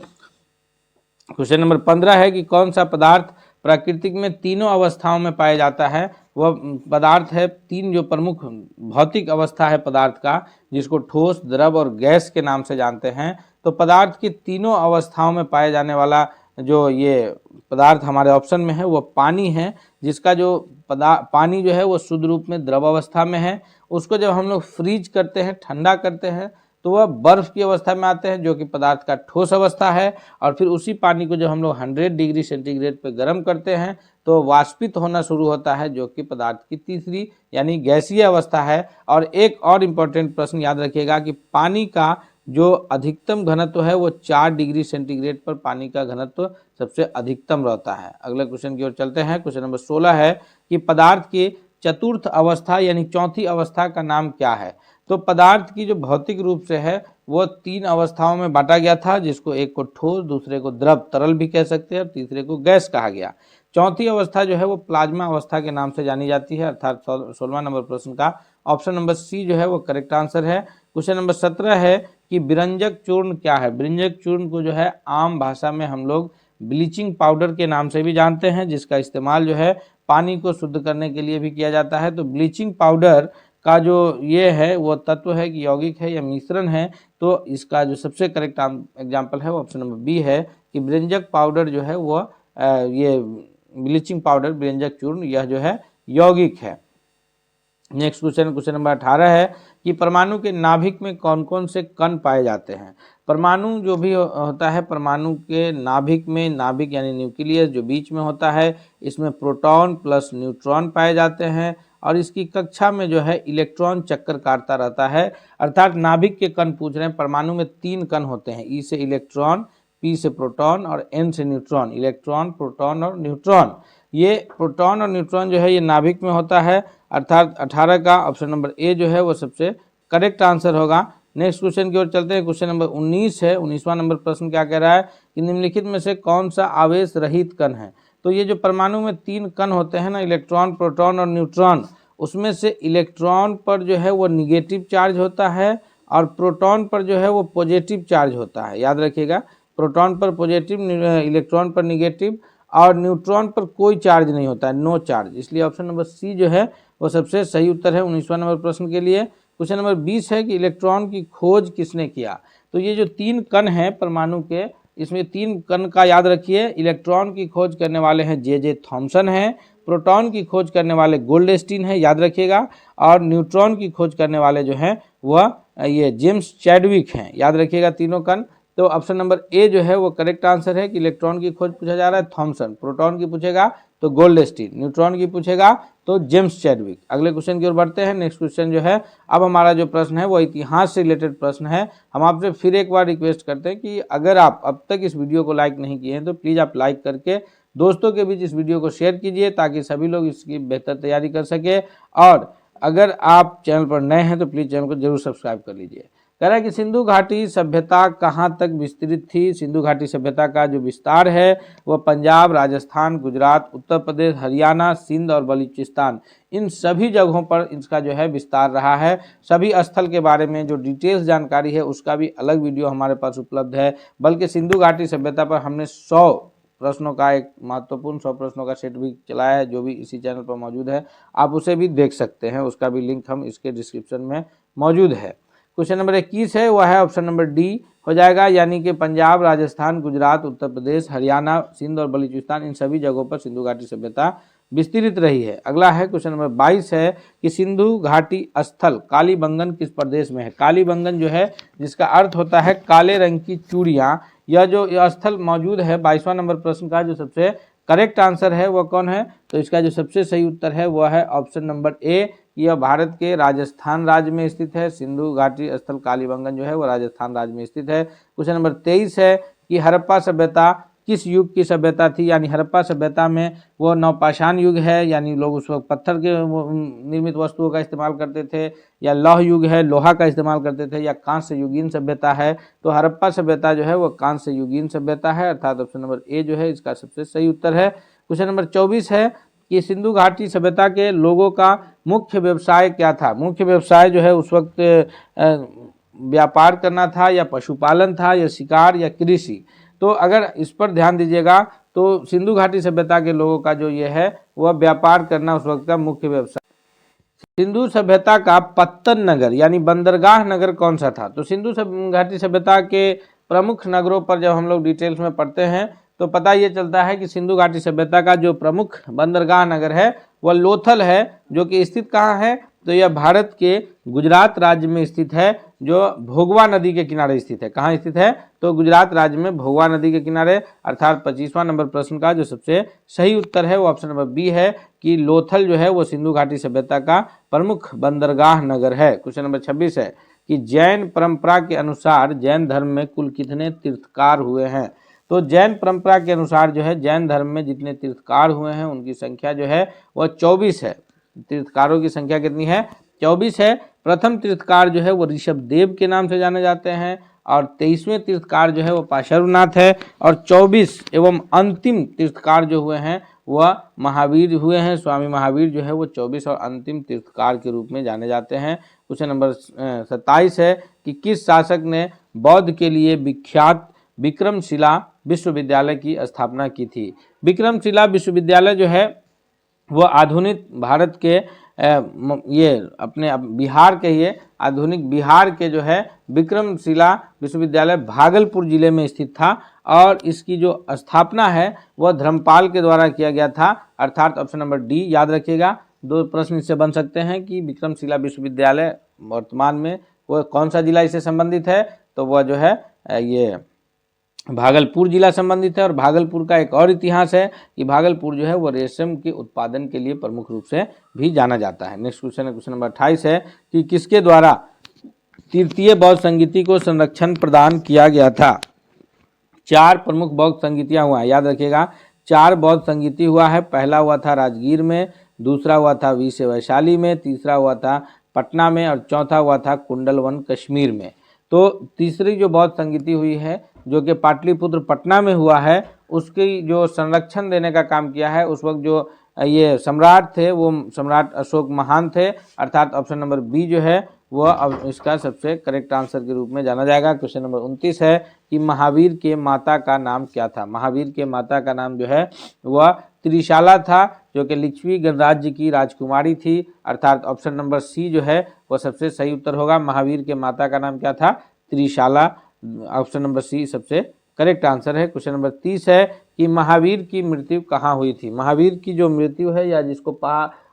A: क्वेश्चन नंबर 15 है कि कौन सा पदार्थ प्राकृतिक में तीनों अवस्थाओं में पाया जाता है? वह पदार्थ है, 3 जो प्रमुख भौतिक अवस्था है पदार्थ का, जिसको ठोस, द्रव और गैस के नाम से जानते हैं। तो पदार्थ की तीनों अवस्थाओं में पाए जाने वाला जो ये पदार्थ हमारे ऑप्शन में है वो पानी है, जिसका जो पानी जो है वो शुद्ध रूप में द्रव अवस्था में है। उसको जब हम लोग फ्रीज करते हैं, ठंडा करते हैं, तो वह बर्फ की अवस्था में आते हैं, जो कि पदार्थ का ठोस अवस्था है। और फिर उसी पानी को जब हम लोग 100 डिग्री सेंटीग्रेड पर गर्म करते हैं तो वाष्पित होना शुरू होता है, जो कि पदार्थ की तीसरी यानी गैसीय अवस्था है। और एक और इम्पोर्टेंट प्रश्न याद रखिएगा कि पानी का जो अधिकतम घनत्व है वो 4 डिग्री सेंटीग्रेड पर पानी का घनत्व सबसे अधिकतम रहता है। अगले क्वेश्चन की ओर चलते हैं। क्वेश्चन नंबर 16 है कि पदार्थ की चतुर्थ अवस्था यानी चौथी अवस्था का नाम क्या है? तो पदार्थ की जो भौतिक रूप से है वो 3 अवस्थाओं में बांटा गया था, जिसको एक को ठोस, दूसरे को द्रव तरल भी कह सकते हैं, और तीसरे को गैस कहा गया। चौथी अवस्था जो है वो प्लाज्मा अवस्था के नाम से जानी जाती है, अर्थात 16वां नंबर प्रश्न का ऑप्शन नंबर सी जो है वो करेक्ट आंसर है। क्वेश्चन नंबर 17 है कि विरंजक चूर्ण क्या है? विरंजक चूर्ण को जो है आम भाषा में हम लोग ब्लीचिंग पाउडर के नाम से भी जानते हैं, जिसका इस्तेमाल जो है पानी को शुद्ध करने के लिए भी किया जाता है। तो ब्लीचिंग पाउडर का जो ये है वो तत्व है कि यौगिक है या मिश्रण है? तो इसका जो सबसे करेक्ट एग्जाम्पल है वो ऑप्शन नंबर बी है कि विरंजक पाउडर जो है वो ये ब्लीचिंग पाउडर, विरंजक चूर्ण, यह जो है यौगिक है। नेक्स्ट क्वेश्चन नंबर 18 है कि परमाणु के नाभिक में कौन कौन से कण पाए जाते हैं? परमाणु जो भी होता है, परमाणु के नाभिक में, नाभिक यानी न्यूक्लियस जो बीच में होता है, इसमें प्रोटॉन प्लस न्यूट्रॉन पाए जाते हैं। और इसकी कक्षा में जो है इलेक्ट्रॉन चक्कर काटता रहता है। अर्थात नाभिक के कण पूछ रहे हैं। परमाणु में 3 कण होते हैं, ई से इलेक्ट्रॉन, पी से प्रोटॉन और एन से न्यूट्रॉन। इलेक्ट्रॉन, प्रोटॉन और न्यूट्रॉन, ये प्रोटॉन और न्यूट्रॉन जो है ये नाभिक में होता है, अर्थात 18 का ऑप्शन नंबर ए जो है वो सबसे करेक्ट आंसर होगा। नेक्स्ट क्वेश्चन की ओर चलते हैं। क्वेश्चन नंबर 19 है। 19वां नंबर प्रश्न क्या कह रहा है कि निम्नलिखित में से कौन सा आवेश रहित कण है? तो ये जो परमाणु में 3 कण होते हैं ना, इलेक्ट्रॉन, प्रोटॉन और न्यूट्रॉन, उसमें से इलेक्ट्रॉन पर जो है वो निगेटिव चार्ज होता है और प्रोटॉन पर जो है वो पॉजिटिव चार्ज होता है। याद रखिएगा, प्रोटॉन पर पॉजिटिव, इलेक्ट्रॉन पर निगेटिव, और न्यूट्रॉन पर कोई चार्ज नहीं होता है, नो चार्ज। इसलिए ऑप्शन नंबर सी जो है वो सबसे सही उत्तर है 19वां नंबर प्रश्न के लिए। क्वेश्चन नंबर 20 है कि इलेक्ट्रॉन की खोज किसने किया? तो ये जो 3 कण हैं परमाणु के, इसमें 3 कण का याद रखिए। इलेक्ट्रॉन की खोज करने वाले हैं जे थॉमसन हैं, प्रोटॉन की खोज करने वाले गोल्डस्टीन है, याद रखिएगा, और न्यूट्रॉन की खोज करने वाले जो हैं वह ये जेम्स चैडविक हैं, याद रखिएगा तीनों कण। तो ऑप्शन नंबर ए जो है वो करेक्ट आंसर है कि इलेक्ट्रॉन की खोज पूछा जा रहा है थॉमसन, प्रोटॉन की पूछेगा तो गोल्डस्टीन, न्यूट्रॉन की पूछेगा तो जेम्स चैडविक। अगले क्वेश्चन की ओर बढ़ते हैं। नेक्स्ट क्वेश्चन जो है, अब हमारा जो प्रश्न है वो इतिहास से रिलेटेड प्रश्न है। हम आपसे फिर एक बार रिक्वेस्ट करते हैं कि अगर आप अब तक इस वीडियो को लाइक नहीं किए हैं तो प्लीज़ आप लाइक करके दोस्तों के बीच इस वीडियो को शेयर कीजिए ताकि सभी लोग इसकी बेहतर तैयारी कर सके। और अगर आप चैनल पर नए हैं तो प्लीज़ चैनल को जरूर सब्सक्राइब कर लीजिए। कह रहा है कि सिंधु घाटी सभ्यता कहाँ तक विस्तृत थी। सिंधु घाटी सभ्यता का जो विस्तार है वह पंजाब, राजस्थान, गुजरात, उत्तर प्रदेश, हरियाणा, सिंध और बलूचिस्तान, इन सभी जगहों पर इसका जो है विस्तार रहा है। सभी स्थल के बारे में जो डिटेल्स जानकारी है उसका भी अलग वीडियो हमारे पास उपलब्ध है। बल्कि सिंधु घाटी सभ्यता पर हमने 100 प्रश्नों का एक महत्वपूर्ण 100 प्रश्नों का सेट भी चलाया है, जो भी इसी चैनल पर मौजूद है, आप उसे भी देख सकते हैं। उसका भी लिंक हम इसके डिस्क्रिप्शन में मौजूद है। क्वेश्चन नंबर 21 है, वह है ऑप्शन नंबर डी हो जाएगा, यानी कि पंजाब, राजस्थान, गुजरात, उत्तर प्रदेश, हरियाणा, सिंध और बलूचिस्तान, इन सभी जगहों पर सिंधु घाटी सभ्यता विस्तृत रही है। अगला है क्वेश्चन नंबर 22 है कि सिंधु घाटी स्थल कालीबंगन किस प्रदेश में है। कालीबंगन जो है जिसका अर्थ होता है काले रंग की चूड़ियाँ, यह जो स्थल मौजूद है 22वां नंबर प्रश्न का जो सबसे करेक्ट आंसर है वह कौन है, तो इसका जो सबसे सही उत्तर है वह है ऑप्शन नंबर ए। यह भारत के राजस्थान राज्य में स्थित है। सिंधु घाटी स्थल कालीबंगन जो है वो राजस्थान राज्य में स्थित है। क्वेश्चन नंबर 23 है कि हड़प्पा सभ्यता किस युग की सभ्यता थी, यानी हड़प्पा सभ्यता में वो नवपाषाण युग है, यानी लोग उस वक्त पत्थर के निर्मित वस्तुओं का इस्तेमाल करते थे, या लौह युग है, लोहा का इस्तेमाल करते थे, या कांस्य युगीन सभ्यता है। तो हड़प्पा सभ्यता जो है वो कांस्य युगीन सभ्यता है, अर्थात ऑप्शन नंबर ए जो है इसका सबसे सही उत्तर है। क्वेश्चन नंबर 24 है कि सिंधु घाटी सभ्यता के लोगों का मुख्य व्यवसाय क्या था। मुख्य व्यवसाय जो है उस वक्त व्यापार करना था, या पशुपालन था, या शिकार, या कृषि। तो अगर इस पर ध्यान दीजिएगा तो सिंधु घाटी सभ्यता के लोगों का जो ये है वह व्यापार करना उस वक्त का मुख्य व्यवसाय। सिंधु सभ्यता का पत्तन नगर यानी बंदरगाह नगर कौन सा था। तो सिंधु घाटी सभ्यता के प्रमुख नगरों पर जब हम लोग डिटेल्स में पढ़ते हैं तो पता ये चलता है कि सिंधु घाटी सभ्यता का जो प्रमुख बंदरगाह नगर है वह लोथल है, जो कि स्थित कहाँ है, तो यह भारत के गुजरात राज्य में स्थित है, जो भोगवा नदी के किनारे स्थित है। कहाँ स्थित है, तो गुजरात राज्य में भोगवा नदी के किनारे, अर्थात 25वां नंबर प्रश्न का जो सबसे सही उत्तर है वो ऑप्शन नंबर बी है कि लोथल जो है वो सिंधु घाटी सभ्यता का प्रमुख बंदरगाह नगर है। क्वेश्चन नंबर 26 है कि जैन परंपरा के अनुसार जैन धर्म में कुल कितने तीर्थकार हुए हैं। तो जैन परंपरा के अनुसार जो है जैन धर्म में जितने तीर्थकार हुए हैं उनकी संख्या जो है वह 24 है। तीर्थकारों की संख्या कितनी है, 24 है। प्रथम तीर्थकार जो है वो ऋषभ देव के नाम से जाने जाते हैं, और 23वें तीर्थकार जो है वो पार्श्वनाथ है, और 24 एवं अंतिम तीर्थकार जो हुए हैं वह महावीर हुए हैं। स्वामी महावीर जो है वो 24 और अंतिम तीर्थकार के रूप में जाने जाते हैं। क्वेश्चन नंबर 27 है कि किस शासक ने बौद्ध के लिए विख्यात विक्रमशिला विश्वविद्यालय की स्थापना की थी। विक्रमशिला विश्वविद्यालय जो है वह आधुनिक भारत के ये अपने बिहार के ये आधुनिक बिहार के जो है विक्रमशिला विश्वविद्यालय भागलपुर जिले में स्थित था, और इसकी जो स्थापना है वह धर्मपाल के द्वारा किया गया था, अर्थात ऑप्शन नंबर डी। याद रखिएगा, 2 प्रश्न इससे बन सकते हैं कि विक्रमशिला विश्वविद्यालय वर्तमान में वह कौन सा जिला इससे संबंधित है, तो वह जो है ये भागलपुर जिला संबंधित है। और भागलपुर का एक और इतिहास है कि भागलपुर जो है वो रेशम के उत्पादन के लिए प्रमुख रूप से भी जाना जाता है। नेक्स्ट क्वेश्चन है, क्वेश्चन नंबर 28 है कि किसके द्वारा तृतीय बौद्ध संगीति को संरक्षण प्रदान किया गया था। 4 प्रमुख बौद्ध संगीतियाँ हुआ है, याद रखिएगा 4 बौद्ध संगीति हुआ है। पहला हुआ था राजगीर में, दूसरा हुआ था वी से वैशाली में, तीसरा हुआ था पटना में, और चौथा हुआ था कुंडलवन कश्मीर में। तो तीसरी जो बौद्ध संगीति हुई है जो कि पाटलिपुत्र पटना में हुआ है, उसकी जो संरक्षण देने का काम किया है उस वक्त जो ये सम्राट थे वो सम्राट अशोक महान थे, अर्थात ऑप्शन नंबर बी जो है वह अब इसका सबसे करेक्ट आंसर के रूप में जाना जाएगा। क्वेश्चन नंबर 29 है कि महावीर के माता का नाम क्या था। महावीर के माता का नाम जो है वह त्रिशाला था, जो कि लिच्छवी गणराज्य की राजकुमारी थी, अर्थात ऑप्शन नंबर सी जो है वह सबसे सही उत्तर होगा। महावीर के माता का नाम क्या था, त्रिशाला। ऑप्शन नंबर सी सबसे करेक्ट आंसर है। क्वेश्चन नंबर 30 है कि महावीर की मृत्यु कहाँ हुई थी। महावीर की जो मृत्यु है या जिसको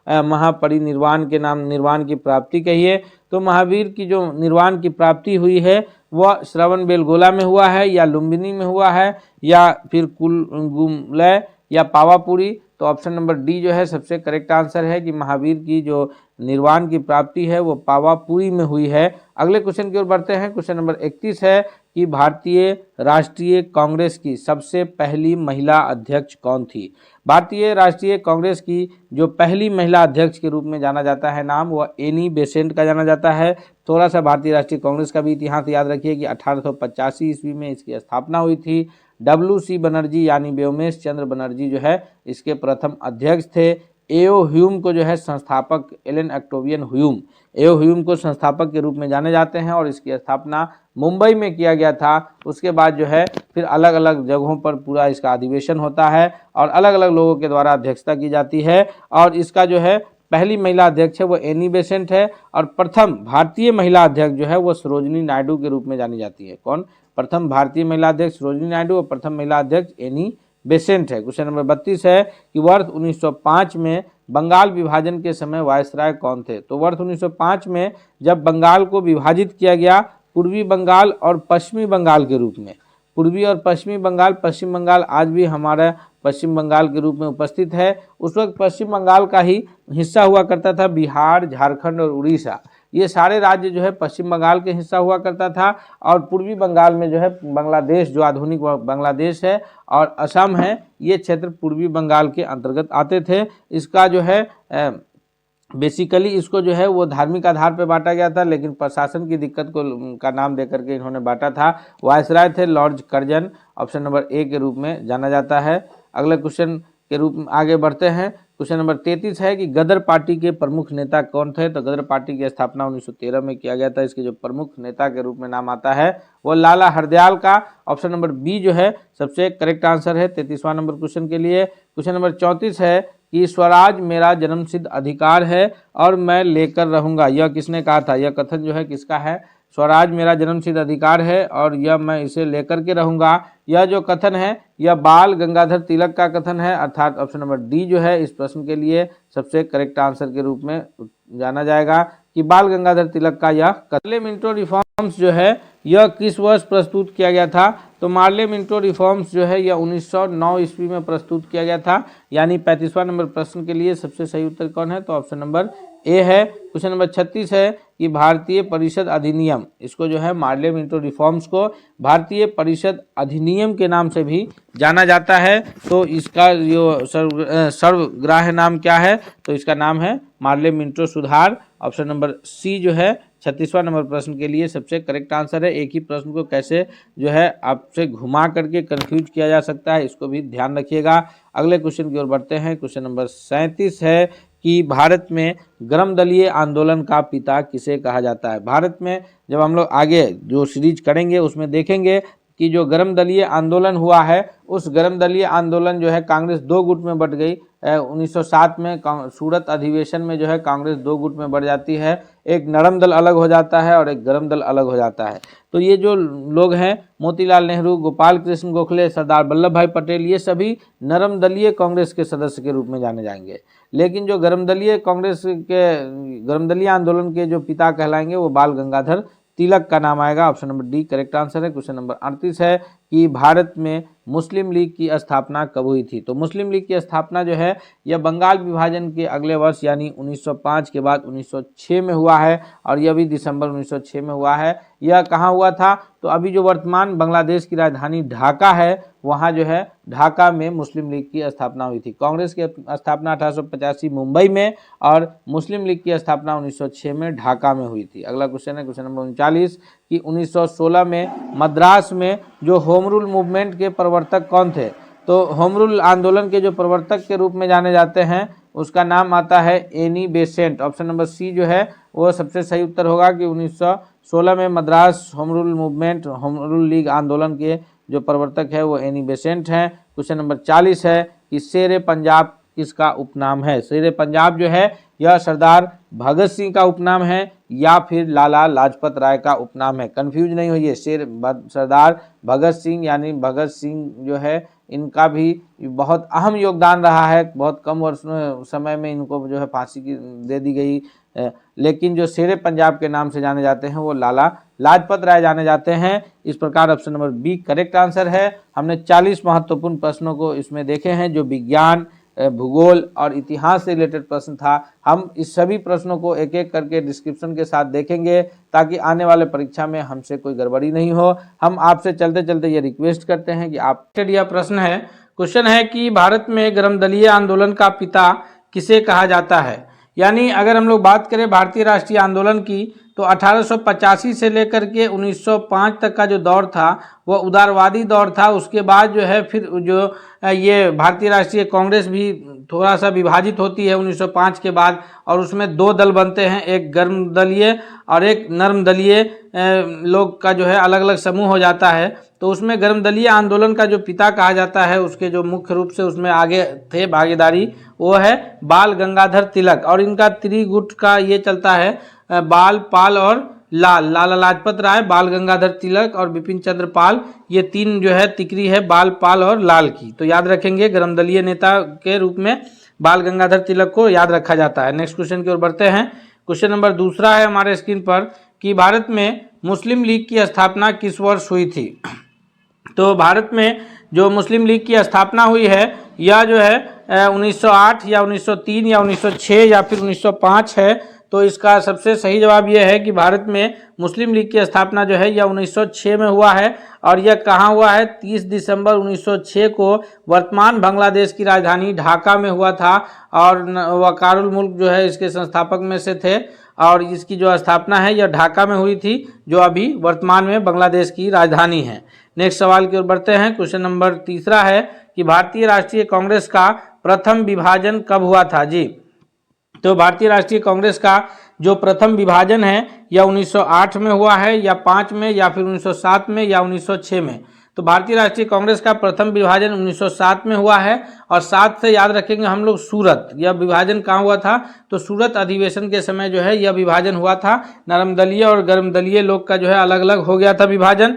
A: महापरिनिर्वाण के नाम निर्वाण की प्राप्ति कहिए, तो महावीर की जो निर्वाण की प्राप्ति हुई है वह श्रवण बेलगोला में हुआ है या लुम्बिनी में हुआ है या फिर कुलगुमलय या पावापुरी। तो ऑप्शन नंबर डी जो है सबसे करेक्ट आंसर है कि महावीर की जो निर्वाण की प्राप्ति है वो पावापुरी में हुई है। अगले क्वेश्चन की ओर बढ़ते हैं। क्वेश्चन नंबर 31 है कि भारतीय राष्ट्रीय कांग्रेस की सबसे पहली महिला अध्यक्ष कौन थी। भारतीय राष्ट्रीय कांग्रेस की जो पहली महिला अध्यक्ष के रूप में जाना जाता है नाम, वह एनी बेसेंट का जाना जाता है। थोड़ा सा भारतीय राष्ट्रीय कांग्रेस का भी इतिहास याद रखिए कि 1885 ईस्वी में इसकी स्थापना हुई थी। WC बनर्जी यानी व्योमेश चंद्र बनर्जी जो है इसके प्रथम अध्यक्ष थे। एओ ह्यूम को जो है संस्थापक, एलन ऑक्टेवियन ह्यूम, एओ ह्यूम को संस्थापक के रूप में जाने जाते हैं और इसकी स्थापना मुंबई में किया गया था। उसके बाद जो है फिर अलग अलग जगहों पर पूरा इसका अधिवेशन होता है और अलग अलग लोगों के द्वारा अध्यक्षता की जाती है। और इसका जो है पहली महिला अध्यक्ष है वो एनी बेसेंट है और प्रथम भारतीय महिला अध्यक्ष जो है वो सरोजिनी नायडू के रूप में जानी जाती है। कौन? प्रथम भारतीय महिला अध्यक्ष सरोजिनी नायडू और प्रथम महिला अध्यक्ष एनी बेसेंट है। क्वेश्चन नंबर 32 है कि वर्ष 1905 में बंगाल विभाजन के समय वायसराय कौन थे। तो वर्ष 1905 में जब बंगाल को विभाजित किया गया पूर्वी बंगाल और पश्चिमी बंगाल के रूप में, पूर्वी और पश्चिमी बंगाल, पश्चिम बंगाल आज भी हमारा पश्चिम बंगाल के रूप में उपस्थित है। उस वक्त पश्चिम बंगाल का ही हिस्सा हुआ करता था बिहार, झारखंड और उड़ीसा, ये सारे राज्य जो है पश्चिम बंगाल के हिस्सा हुआ करता था। और पूर्वी बंगाल में जो है बांग्लादेश, जो आधुनिक बांग्लादेश है और असम है, ये क्षेत्र पूर्वी बंगाल के अंतर्गत आते थे। इसका जो है बेसिकली इसको जो है वो धार्मिक आधार पर बांटा गया था, लेकिन प्रशासन की दिक्कत का नाम देकर के इन्होंने बांटा था। वायसराय थे Lord Curzon, option number A के रूप में जाना जाता है। अगले क्वेश्चन के रूप में आगे बढ़ते हैं। क्वेश्चन नंबर 33 है कि गदर पार्टी के प्रमुख नेता कौन थे। तो गदर पार्टी की स्थापना 1913 में किया गया था। इसके जो प्रमुख नेता के रूप में नाम आता है वो लाला हरदयाल का, ऑप्शन नंबर बी जो है सबसे करेक्ट आंसर है 33वां नंबर क्वेश्चन के लिए। क्वेश्चन नंबर 34 है कि स्वराज मेरा जन्मसिद्ध अधिकार है और मैं लेकर रहूंगा, यह किसने कहा था। यह कथन जो है किसका है? स्वराज मेरा जन्मसिद्ध अधिकार है और यह मैं इसे लेकर के रहूंगा, यह जो कथन है यह बाल गंगाधर तिलक का कथन है, अर्थात ऑप्शन नंबर डी जो है इस प्रश्न के लिए सबसे करेक्ट आंसर के रूप में जाना जाएगा कि बाल गंगाधर तिलक का यह पार्लियामेंट्री रिफॉर्म्स जो है यह किस वर्ष प्रस्तुत किया गया था। तो पार्लियामेंट्री रिफॉर्म्स जो है यह 1909 ईस्वी में प्रस्तुत किया गया था। यानी 35वां नंबर प्रश्न के लिए सबसे सही उत्तर कौन है? तो ऑप्शन नंबर ए है। क्वेश्चन नंबर 36 है कि भारतीय परिषद अधिनियम, इसको जो है पार्लियामेंट्री रिफॉर्म्स को भारतीय परिषद अधिनियम के नाम से भी जाना जाता है। तो इसका जो सर्वग्राह्य नाम क्या है? तो इसका नाम है पार्लियामेंट्री सुधार, ऑप्शन नंबर सी जो है 36वां नंबर प्रश्न के लिए सबसे करेक्ट आंसर है। एक ही प्रश्न को कैसे जो है आपसे घुमा करके कंफ्यूज किया जा सकता है, इसको भी ध्यान रखिएगा। अगले क्वेश्चन की ओर बढ़ते हैं। क्वेश्चन नंबर 37 है कि भारत में गर्म दलीय आंदोलन का पिता किसे कहा जाता है। भारत में जब हम लोग आगे जो सीरीज करेंगे उसमें देखेंगे कि जो गर्म दलीय आंदोलन हुआ है, उस गर्म दलीय आंदोलन जो है कांग्रेस दो गुट में बट गई। 1907 में सूरत अधिवेशन में जो है कांग्रेस दो गुट में बढ़ जाती है, एक नरम दल अलग हो जाता है और एक गर्म दल अलग हो जाता है। तो ये जो लोग हैं मोतीलाल नेहरू, गोपाल कृष्ण गोखले, सरदार वल्लभ भाई पटेल, ये सभी नरम दलीय कांग्रेस के सदस्य के रूप में जाने जाएंगे। लेकिन जो गर्म दलीय कांग्रेस के गर्म दलीय आंदोलन के जो पिता कहलाएंगे वो बाल गंगाधर तिलक का नाम आएगा, option number D correct answer है। क्वेश्चन नंबर 38 है कि भारत में मुस्लिम लीग की स्थापना कब हुई थी। तो मुस्लिम लीग की स्थापना जो है यह बंगाल विभाजन के अगले वर्ष यानी 1905 के बाद 1906 में हुआ है और यह भी दिसंबर 1906 में हुआ है। यह कहाँ हुआ था? तो अभी जो वर्तमान बांग्लादेश की राजधानी ढाका है, वहाँ जो है ढाका में मुस्लिम लीग की स्थापना हुई थी। कांग्रेस की स्थापना 1885 मुंबई में और मुस्लिम लीग की स्थापना 1906 में ढाका में हुई थी। अगला क्वेश्चन है क्वेश्चन नंबर 39 कि 1916 में मद्रास में जो होम रूल मूवमेंट के प्रवर्तक कौन थे। तो होम रूल आंदोलन के जो प्रवर्तक के रूप में जाने जाते हैं उसका नाम आता है Annie Besant, option number C जो है वो सबसे सही उत्तर होगा कि 1916 में Madras home rule movement, home rule league आंदोलन के जो प्रवर्तक है वो एनी बेसेंट हैं। क्वेश्चन नंबर 40 है कि शेर पंजाब किसका उपनाम है। शेर पंजाब जो है यह सरदार
B: भगत सिंह का उपनाम है या फिर लाला लाजपत राय का उपनाम है। कंफ्यूज नहीं होइए, सरदार भगत सिंह यानी भगत सिंह जो है इनका भी बहुत अहम योगदान रहा है। बहुत कम वर्षों समय में इनको जो है फांसी की दे दी गई, लेकिन जो शेरे पंजाब के नाम से जाने जाते हैं वो लाला लाजपत राय जाने जाते हैं। इस प्रकार option number B correct answer है। हमने 40 महत्वपूर्ण प्रश्नों को इसमें देखे हैं, जो विज्ञान, भूगोल और इतिहास से रिलेटेड प्रश्न था। हम इस सभी प्रश्नों को एक एक करके डिस्क्रिप्शन के साथ देखेंगे ताकि आने वाले परीक्षा में हमसे कोई गड़बड़ी नहीं हो। हम आपसे चलते चलते ये रिक्वेस्ट करते हैं कि आप,
A: यह प्रश्न है, क्वेश्चन है कि भारत में गर्मदलीय आंदोलन का पिता किसे कहा जाता है। यानी अगर हम लोग बात करें भारतीय राष्ट्रीय आंदोलन की, तो 1885 से लेकर के 1905 तक का जो दौर था वह उदारवादी दौर था। उसके बाद जो है फिर जो ये भारतीय राष्ट्रीय कांग्रेस भी थोड़ा सा विभाजित होती है 1905 के बाद, और उसमें दो दल बनते हैं, एक गर्म दलीय और एक नरम दलीय लोग का जो है अलग अलग समूह हो जाता है। तो उसमें गर्म दलीय आंदोलन का जो पिता कहा जाता है, उसके जो मुख्य रूप से उसमें आगे थे भागीदारी, वो है बाल गंगाधर तिलक। और इनका त्रिगुट का ये चलता है, बाल, पाल और लाल, लाला लाजपत राय, बाल गंगाधर तिलक और बिपिन चंद्र पाल, ये तीन जो है तिकड़ी है बाल, पाल और लाल की। तो याद रखेंगे, गर्मदलीय नेता के रूप में बाल गंगाधर तिलक को याद रखा जाता है। नेक्स्ट क्वेश्चन की ओर बढ़ते हैं। क्वेश्चन नंबर दूसरा है हमारे स्क्रीन पर कि भारत में मुस्लिम लीग की स्थापना किस वर्ष हुई थी। तो भारत में जो मुस्लिम लीग की स्थापना हुई है यह जो है 1908 या 1903 या 1906 या फिर 1905 है। तो इसका सबसे सही जवाब यह है कि भारत में मुस्लिम लीग की स्थापना जो है यह 1906 में हुआ है। और यह कहाँ हुआ है, 30 दिसंबर 1906 को वर्तमान बांग्लादेश की राजधानी ढाका में हुआ था। और वकारुल मुल्क जो है इसके संस्थापक में से थे, और इसकी जो स्थापना है यह ढाका में हुई थी, जो अभी वर्तमान में बांग्लादेश की राजधानी है। नेक्स्ट सवाल की ओर बढ़ते हैं। क्वेश्चन नंबर तीसरा है कि भारतीय राष्ट्रीय कांग्रेस का प्रथम विभाजन कब हुआ था जी। तो भारतीय राष्ट्रीय कांग्रेस का जो प्रथम विभाजन है यह 1908 में हुआ है, या 5 में, या फिर 1907 में, या 1906 में। तो भारतीय राष्ट्रीय कांग्रेस का प्रथम विभाजन 1907 में हुआ है। और 7 से याद रखेंगे हम लोग सूरत, यह विभाजन कहाँ हुआ था, तो सूरत अधिवेशन के समय जो है यह विभाजन हुआ था। नरम दलीय और गर्म दलीय लोग का जो है अलग अलग हो गया था विभाजन,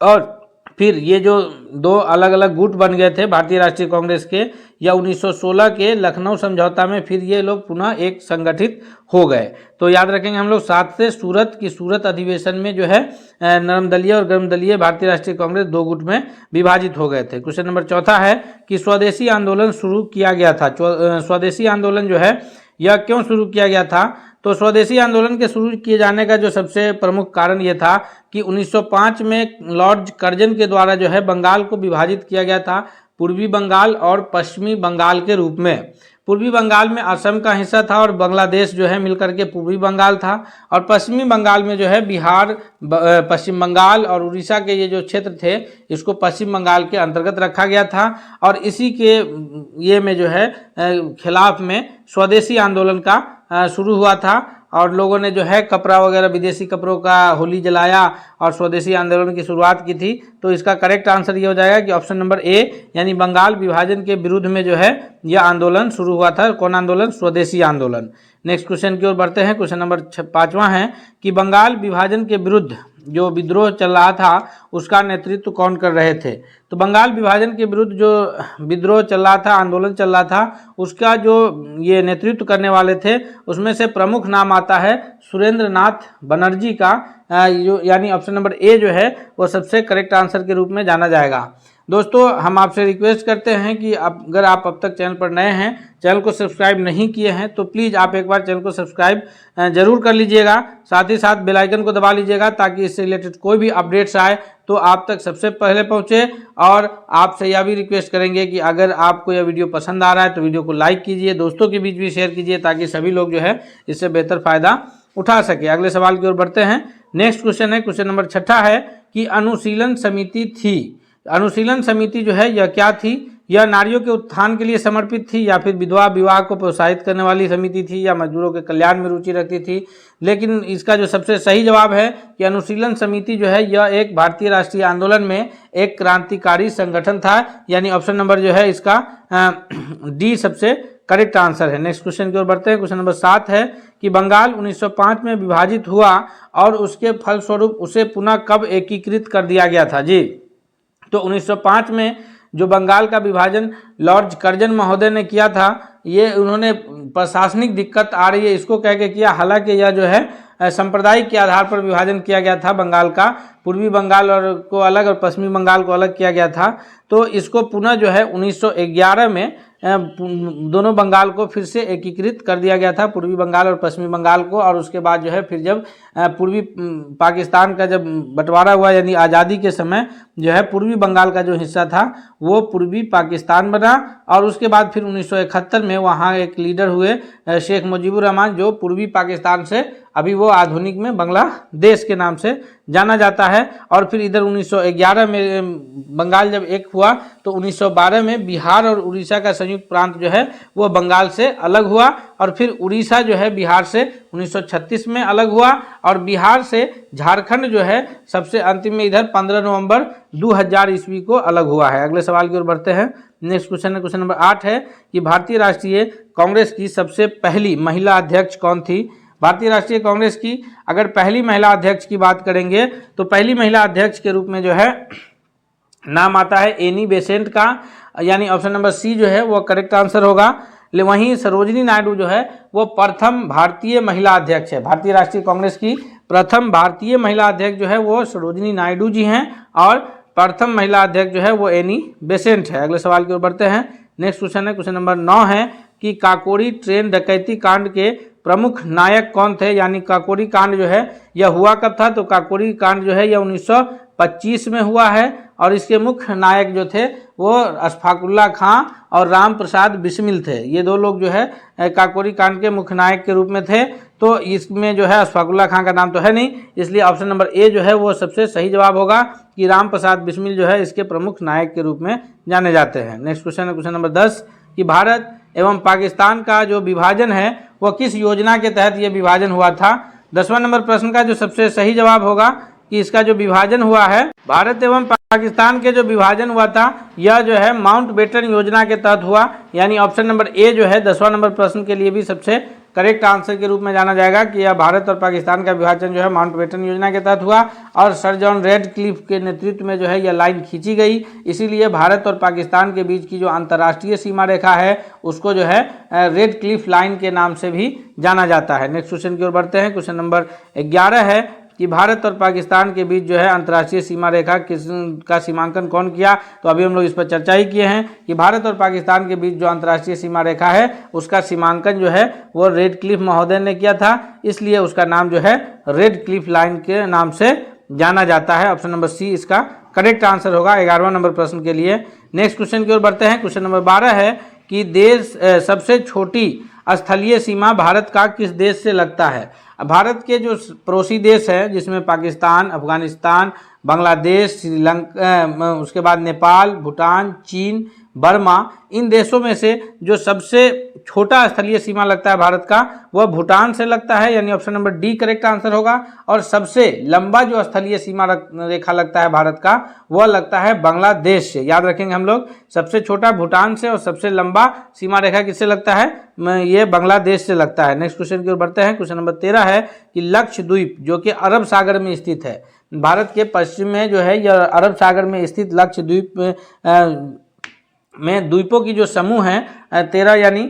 A: और फिर ये जो दो अलग अलग गुट बन गए थे भारतीय राष्ट्रीय कांग्रेस के, या 1916 के लखनऊ समझौता में फिर ये लोग पुनः एक संगठित हो गए। तो याद रखेंगे हम लोग 7 से सूरत की सूरत अधिवेशन में जो है नरम दलीय और गर्म दलीय भारतीय राष्ट्रीय कांग्रेस दो गुट में विभाजित हो गए थे। क्वेश्चन नंबर चौथा है कि स्वदेशी आंदोलन शुरू किया गया था। स्वदेशी आंदोलन जो है यह क्यों शुरू किया गया था। तो स्वदेशी आंदोलन के शुरू किए जाने का जो सबसे प्रमुख कारण ये था कि 1905 में लॉर्ड कर्जन के द्वारा जो है बंगाल को विभाजित किया गया था, पूर्वी बंगाल और पश्चिमी बंगाल के रूप में। पूर्वी बंगाल में असम का हिस्सा था और बांग्लादेश जो है मिलकर के पूर्वी बंगाल था, और पश्चिमी बंगाल में जो है बिहार, पश्चिम बंगाल और उड़ीसा के ये जो क्षेत्र थे इसको पश्चिम बंगाल के अंतर्गत रखा गया था। और इसी के ये में जो है खिलाफ में स्वदेशी आंदोलन का शुरू हुआ था, और लोगों ने जो है कपड़ा वगैरह विदेशी कपड़ों का होली जलाया और स्वदेशी आंदोलन की शुरुआत की थी। तो इसका करेक्ट आंसर ये हो जाएगा कि ऑप्शन नंबर ए, यानी बंगाल विभाजन के विरुद्ध में जो है यह आंदोलन शुरू हुआ था। कौन आंदोलन, स्वदेशी आंदोलन। नेक्स्ट क्वेश्चन की ओर बढ़ते हैं। क्वेश्चन नंबर 5वां है कि बंगाल विभाजन के विरुद्ध जो विद्रोह चल रहा था उसका नेतृत्व कौन कर रहे थे। तो बंगाल विभाजन के विरुद्ध जो विद्रोह चल रहा था, आंदोलन चल रहा था, उसका जो ये नेतृत्व करने वाले थे उसमें से प्रमुख नाम आता है सुरेंद्र नाथ बनर्जी का, यानी ऑप्शन नंबर ए जो है वो सबसे करेक्ट आंसर के रूप में जाना जाएगा। दोस्तों हम आपसे रिक्वेस्ट करते हैं कि अगर आप अब तक चैनल पर नए हैं, चैनल को सब्सक्राइब नहीं किए हैं, तो प्लीज़ आप एक बार चैनल को सब्सक्राइब जरूर कर लीजिएगा। साथ ही साथ बेल आइकन को दबा लीजिएगा ताकि इससे रिलेटेड कोई भी अपडेट्स आए तो आप तक सबसे पहले पहुंचे। और आपसे यह भी रिक्वेस्ट करेंगे कि अगर आपको यह वीडियो पसंद आ रहा है तो वीडियो को लाइक कीजिए, दोस्तों के बीच भी शेयर कीजिए ताकि सभी लोग जो है इससे बेहतर फ़ायदा उठा सके। अगले सवाल की ओर बढ़ते हैं। नेक्स्ट क्वेश्चन है, क्वेश्चन नंबर 6 है कि अनुशीलन समिति थी। अनुशीलन समिति जो है यह क्या थी। यह नारियों के उत्थान के लिए समर्पित थी, या फिर विधवा विवाह को प्रोत्साहित करने वाली समिति थी, या मजदूरों के कल्याण में रुचि रखती थी। लेकिन इसका जो सबसे सही जवाब है कि अनुशीलन समिति जो है यह एक भारतीय राष्ट्रीय आंदोलन में एक क्रांतिकारी संगठन था, यानी ऑप्शन नंबर जो है इसका डी सबसे करेक्ट आंसर है। नेक्स्ट क्वेश्चन की ओर बढ़ते हैं। क्वेश्चन नंबर 7 है कि बंगाल 1905 में विभाजित हुआ और उसके फलस्वरूप उसे पुनः कब एकीकृत कर दिया गया था जी। तो 1905 में जो बंगाल का विभाजन लॉर्ड कर्जन महोदय ने किया था, ये उन्होंने प्रशासनिक दिक्कत आ रही है इसको कह के किया। हालांकि यह जो है सांप्रदायिक के आधार पर विभाजन किया गया था बंगाल का, पूर्वी बंगाल और को अलग और पश्चिमी बंगाल को अलग किया गया था। तो इसको पुनः जो है 1911 में दोनों बंगाल को फिर से एकीकृत कर दिया गया था, पूर्वी बंगाल और पश्चिमी बंगाल को। और उसके बाद जो है फिर जब पूर्वी पाकिस्तान का जब बंटवारा हुआ, यानी आज़ादी के समय जो है पूर्वी बंगाल का जो हिस्सा था वो पूर्वी पाकिस्तान बना। और उसके बाद फिर 1971 में वहाँ एक लीडर हुए शेख मुजीबुर रहमान, जो पूर्वी पाकिस्तान से अभी वो आधुनिक में बांग्लादेश के नाम से जाना जाता है। और फिर इधर 1911 में बंगाल जब एक हुआ तो 1912 में बिहार और उड़ीसा का संयुक्त प्रांत जो है वो बंगाल से अलग हुआ। और फिर उड़ीसा जो है बिहार से 1936 में अलग हुआ। और बिहार से झारखंड जो है सबसे अंतिम में इधर 15 नवंबर 2000 ईस्वी को अलग हुआ है। अगले सवाल की ओर बढ़ते हैं। नेक्स्ट क्वेश्चन है, क्वेश्चन नंबर 8 है कि भारतीय राष्ट्रीय कांग्रेस की सबसे पहली महिला अध्यक्ष कौन थी। भारतीय राष्ट्रीय कांग्रेस की अगर पहली महिला अध्यक्ष की बात करेंगे तो पहली महिला अध्यक्ष के रूप में जो है नाम आता है एनी बेसेंट का, यानी ऑप्शन नंबर सी जो है वो करेक्ट आंसर होगा। वहीं सरोजिनी नायडू जो है वो प्रथम भारतीय महिला अध्यक्ष है। भारतीय राष्ट्रीय कांग्रेस की प्रथम भारतीय महिला अध्यक्ष जो है वो सरोजिनी नायडू जी हैं और प्रथम महिला अध्यक्ष जो है वो एनी बेसेंट है। अगले सवाल की ओर बढ़ते हैं। नेक्स्ट क्वेश्चन है, क्वेश्चन नंबर 9 है कि काकोरी ट्रेन डकैती कांड के प्रमुख नायक कौन थे। यानी काकोरी कांड जो है यह हुआ कब था, तो काकोरी कांड जो है यह 1925 में हुआ है। और इसके मुख्य नायक जो थे वो अशफाकुल्ला खां और राम प्रसाद बिस्मिल थे। ये दो लोग जो है काकोरी कांड के मुख्य नायक के रूप में थे। तो इसमें जो है अशफाकुल्ला खां का नाम तो है नहीं, इसलिए ऑप्शन नंबर ए जो है वो सबसे सही जवाब होगा कि राम प्रसाद बिस्मिल जो है इसके प्रमुख नायक के रूप में जाने जाते हैं। नेक्स्ट क्वेश्चन है, क्वेश्चन नंबर 10 कि भारत एवं पाकिस्तान का जो विभाजन है वह किस योजना के तहत ये विभाजन हुआ था। 10वां नंबर प्रश्न का जो सबसे सही जवाब होगा कि इसका जो विभाजन हुआ है, भारत एवं पाकिस्तान के जो विभाजन हुआ था यह जो है माउंटबेटन योजना के तहत हुआ। यानी ऑप्शन नंबर ए जो है 10वां नंबर प्रश्न के लिए भी सबसे करेक्ट आंसर के रूप में जाना जाएगा कि यह भारत और पाकिस्तान का विभाजन जो है माउंटबेटन योजना के तहत हुआ। और सर जॉन रेडक्लिफ के नेतृत्व में जो है यह लाइन खींची गई, इसीलिए भारत और पाकिस्तान के बीच की जो अंतर्राष्ट्रीय सीमा रेखा है उसको जो है रेडक्लिफ लाइन के नाम से भी जाना जाता है। नेक्स्ट क्वेश्चन की ओर बढ़ते हैं। क्वेश्चन नंबर 11 है कि भारत और पाकिस्तान के बीच जो है अंतर्राष्ट्रीय सीमा रेखा का सीमांकन कौन किया। तो अभी हम लोग इस पर चर्चा ही किए हैं कि भारत और पाकिस्तान के बीच जो अंतर्राष्ट्रीय सीमा रेखा है उसका सीमांकन जो है वो रेडक्लिफ महोदय ने किया था, इसलिए उसका नाम जो है रेडक्लिफ लाइन के नाम से जाना जाता है। ऑप्शन नंबर सी इसका करेक्ट आंसर होगा 11वां नंबर प्रश्न के लिए। नेक्स्ट क्वेश्चन की ओर बढ़ते हैं। क्वेश्चन नंबर 12 है कि देश सबसे छोटी स्थलीय सीमा भारत का किस देश से लगता है। भारत के जो पड़ोसी देश हैं जिसमें पाकिस्तान, अफगानिस्तान, बांग्लादेश, श्रीलंका, उसके बाद नेपाल, भूटान, चीन, बर्मा, इन देशों में से जो सबसे छोटा स्थलीय सीमा लगता है भारत का वह भूटान से लगता है, यानी option number D correct answer होगा। और सबसे लंबा जो स्थलीय सीमा रेखा लगता है भारत का वह लगता है बांग्लादेश से। याद रखेंगे हम लोग, सबसे छोटा भूटान से और सबसे लंबा सीमा रेखा किससे लगता है, ये बांग्लादेश से लगता है। नेक्स्ट क्वेश्चन की ओर बढ़ते हैं। क्वेश्चन नंबर 13 है कि लक्षद्वीप जो कि अरब सागर में स्थित है, भारत के पश्चिम में जो है यह अरब सागर में स्थित लक्षद्वीप में द्वीपों की जो समूह है 13, यानी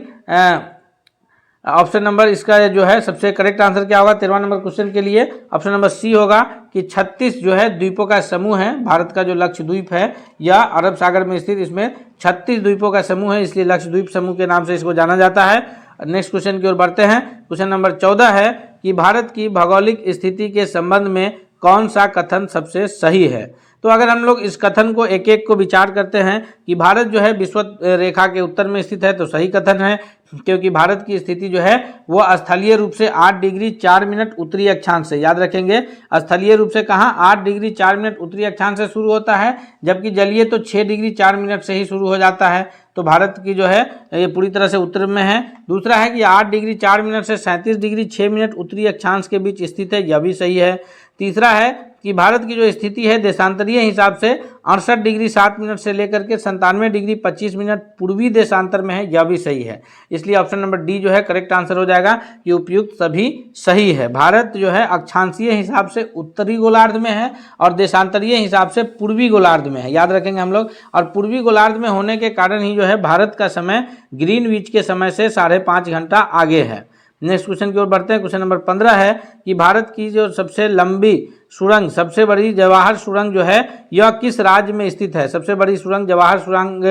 A: ऑप्शन नंबर इसका जो है सबसे करेक्ट आंसर क्या होगा 13वां नंबर क्वेश्चन के लिए, ऑप्शन नंबर सी होगा कि 36 जो है द्वीपों का समूह है। भारत का जो लक्षद्वीप है यह अरब सागर में स्थित, इसमें 36 द्वीपों का समूह है, इसलिए लक्षद्वीप समूह के नाम से इसको जाना जाता है। नेक्स्ट क्वेश्चन की ओर बढ़ते हैं। क्वेश्चन नंबर 14 है कि भारत की भौगोलिक स्थिति के संबंध में कौन सा कथन सबसे सही है। तो अगर हम लोग इस कथन को एक एक को विचार करते हैं कि भारत जो है विषुवत रेखा के उत्तर में स्थित है, तो सही कथन है, क्योंकि भारत की स्थिति जो है वो स्थलीय रूप से 8 डिग्री 4 मिनट उत्तरी अक्षांश से, याद रखेंगे स्थलीय रूप से कहाँ 8 डिग्री 4 मिनट उत्तरी अक्षांश से शुरू होता है, जबकि जलीय तो 6 डिग्री 4 मिनट से ही शुरू हो जाता है। तो भारत की जो है ये पूरी तरह से उत्तर में है। दूसरा है कि 8 डिग्री 4 मिनट से 37 डिग्री 6 मिनट उत्तरी अक्षांश के बीच स्थित है, यह भी सही है। तीसरा है कि भारत की जो स्थिति है देशांतरीय हिसाब से 68 डिग्री 7 मिनट से लेकर के 97 डिग्री 25 मिनट पूर्वी देशांतर में है, यह भी सही है। इसलिए ऑप्शन नंबर डी जो है करेक्ट आंसर हो जाएगा कि उपयुक्त सभी सही है। भारत जो है अक्षांशीय हिसाब से उत्तरी गोलार्ध में है और देशांतरीय हिसाब से पूर्वी गोलार्ध में है, याद रखेंगे हम लोग। और पूर्वी गोलार्ध में होने के कारण ही जो है भारत का समय ग्रीनविच के समय से 5.5 घंटा आगे है। नेक्स्ट क्वेश्चन की ओर बढ़ते हैं। क्वेश्चन नंबर 15 है कि भारत की जो सबसे लंबी सुरंग, सबसे बड़ी जवाहर सुरंग जो है यह किस राज्य में स्थित है। सबसे बड़ी सुरंग जवाहर सुरंग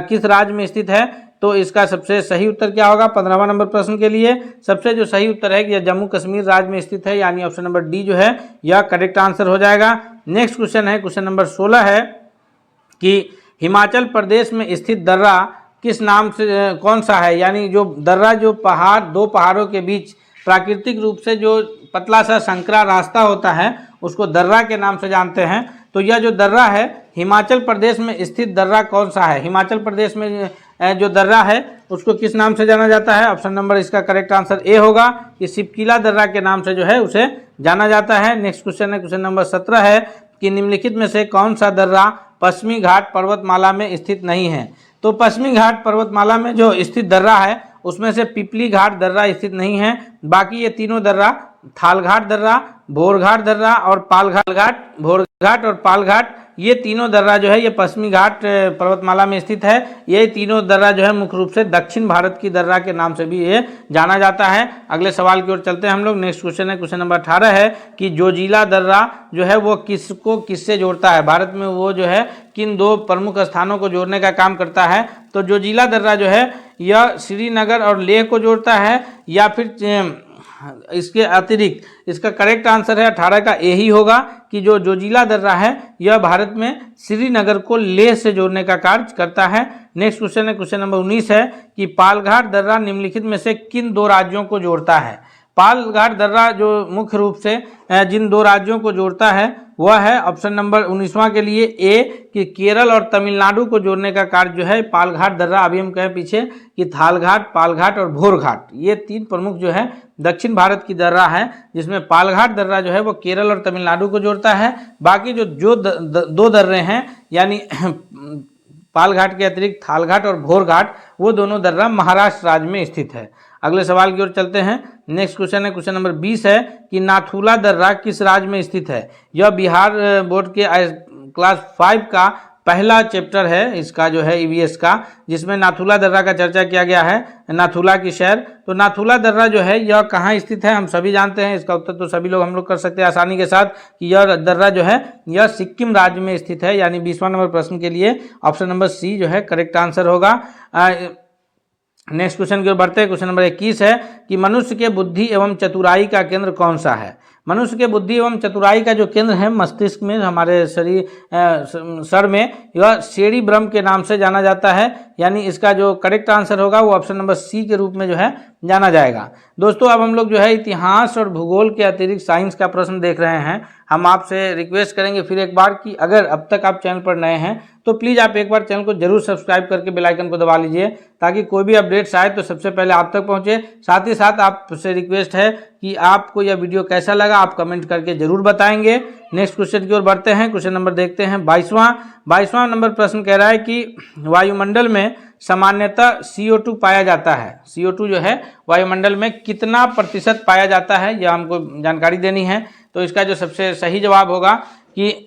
A: किस राज्य में स्थित है, तो इसका सबसे सही उत्तर क्या होगा 15वां नंबर प्रश्न के लिए। सबसे जो सही उत्तर है कि यह जम्मू कश्मीर राज्य में स्थित है, यानी ऑप्शन नंबर डी जो है यह करेक्ट आंसर हो जाएगा। नेक्स्ट क्वेश्चन है, क्वेश्चन नंबर 16 है कि हिमाचल प्रदेश में स्थित दर्रा किस नाम से कौन सा है, यानी जो दर्रा जो पहाड़, दो पहाड़ों के बीच प्राकृतिक रूप से जो पतला सा संकरा रास्ता होता है उसको दर्रा के नाम से जानते हैं। तो यह जो दर्रा है हिमाचल प्रदेश में स्थित दर्रा कौन सा है, हिमाचल प्रदेश में जो दर्रा है उसको किस नाम से जाना जाता है। ऑप्शन नंबर इसका करेक्ट आंसर ए होगा कि सिपकिला दर्रा के नाम से जो है उसे जाना जाता है। नेक्स्ट क्वेश्चन है, क्वेश्चन नंबर 17 है कि निम्नलिखित में से कौन सा दर्रा पश्चिमी घाट पर्वतमाला में स्थित नहीं है। तो पश्चिमी घाट पर्वतमाला में जो स्थित दर्रा है उसमें से पिपली घाट दर्रा स्थित नहीं है। बाकी ये तीनों दर्रा थालघाट दर्रा, भोरघाट दर्रा और पालघाट, भोरघाट और पालघाट, ये तीनों दर्रा जो है ये पश्चिमी घाट पर्वतमाला में स्थित है। ये तीनों दर्रा जो है मुख्य रूप से दक्षिण भारत की दर्रा के नाम से भी ये जाना जाता है। अगले सवाल की ओर चलते हैं हम लोग। नेक्स्ट क्वेश्चन है, क्वेश्चन नंबर 18 है कि जोजिला दर्रा जो है वो किसको किससे जोड़ता है। भारत में वो जो है किन दो प्रमुख स्थानों को जोड़ने का काम करता है। तो जोजिला दर्रा जो है यह श्रीनगर और लेह को जोड़ता है, या फिर इसके अतिरिक्त इसका करेक्ट आंसर है 18 का ए ही होगा कि जो जोजिला दर्रा है यह भारत में श्रीनगर को लेह से जोड़ने का कार्य करता है। नेक्स्ट क्वेश्चन है, क्वेश्चन नंबर 19 है कि पालघाट दर्रा निम्नलिखित में से किन दो राज्यों को जोड़ता है। पालघाट दर्रा जो मुख्य रूप से जिन दो राज्यों को जोड़ता है वह है ऑप्शन नंबर 19वां के लिए ए कि केरल और तमिलनाडु को जोड़ने का कार्य जो है पालघाट दर्रा, अभी हम कहें पीछे कि थालघाट, पालघाट और भोरघाट, ये तीन प्रमुख जो है दक्षिण भारत की दर्रा है, जिसमें पालघाट दर्रा जो है वो केरल और तमिलनाडु को जोड़ता है। बाकी जो दो दर्रे हैं यानी पालघाट के अतिरिक्त थालघाट और भोरघाट, वो दोनों दर्रा महाराष्ट्र राज्य में स्थित है। अगले सवाल की ओर चलते हैं। नेक्स्ट क्वेश्चन है, क्वेश्चन नंबर 20 है कि नाथुला दर्रा किस राज्य में स्थित है। यह बिहार बोर्ड के क्लास 5 का पहला चैप्टर है इसका जो है ईवीएस का, जिसमें नाथुला दर्रा का चर्चा किया गया है, नाथुला की शहर। तो नाथुला दर्रा जो है यह कहाँ स्थित है हम सभी जानते हैं, इसका उत्तर तो सभी लोग हम लोग कर सकते हैं आसानी के साथ कि यह दर्रा जो है यह सिक्किम राज्य में स्थित है, यानी 20वां नंबर प्रश्न के लिए ऑप्शन नंबर सी जो है करेक्ट आंसर होगा। नेक्स्ट क्वेश्चन की ओर बढ़ते हैं। क्वेश्चन नंबर 21 है कि मनुष्य के बुद्धि एवं चतुराई का केंद्र कौन सा है। मनुष्य के बुद्धि एवं चतुराई का जो केंद्र है मस्तिष्क में, हमारे शरीर सर में, यह सेरिब्रम के नाम से जाना जाता है, यानी इसका जो करेक्ट आंसर होगा वो ऑप्शन नंबर सी के रूप में जो है जाना जाएगा। दोस्तों अब हम लोग जो है इतिहास और भूगोल के अतिरिक्त साइंस का प्रश्न देख रहे हैं। हम आपसे रिक्वेस्ट करेंगे फिर एक बार कि अगर अब तक आप चैनल पर नए हैं तो प्लीज़ आप एक बार चैनल को जरूर सब्सक्राइब करके बेल आइकन को दबा लीजिए, ताकि कोई भी अपडेट्स आए तो सबसे पहले आप तक पहुंचे। साथ ही साथ आपसे रिक्वेस्ट है कि आपको यह वीडियो कैसा लगा आप कमेंट करके जरूर बताएंगे। नेक्स्ट क्वेश्चन की ओर बढ़ते हैं। क्वेश्चन नंबर देखते हैं 22वां नंबर प्रश्न कह रहा है कि वायुमंडल में सामान्यतः CO2 पाया जाता है। CO2 जो है वायुमंडल में कितना प्रतिशत पाया जाता है, यह हमको जानकारी देनी है। तो इसका जो सबसे सही जवाब होगा कि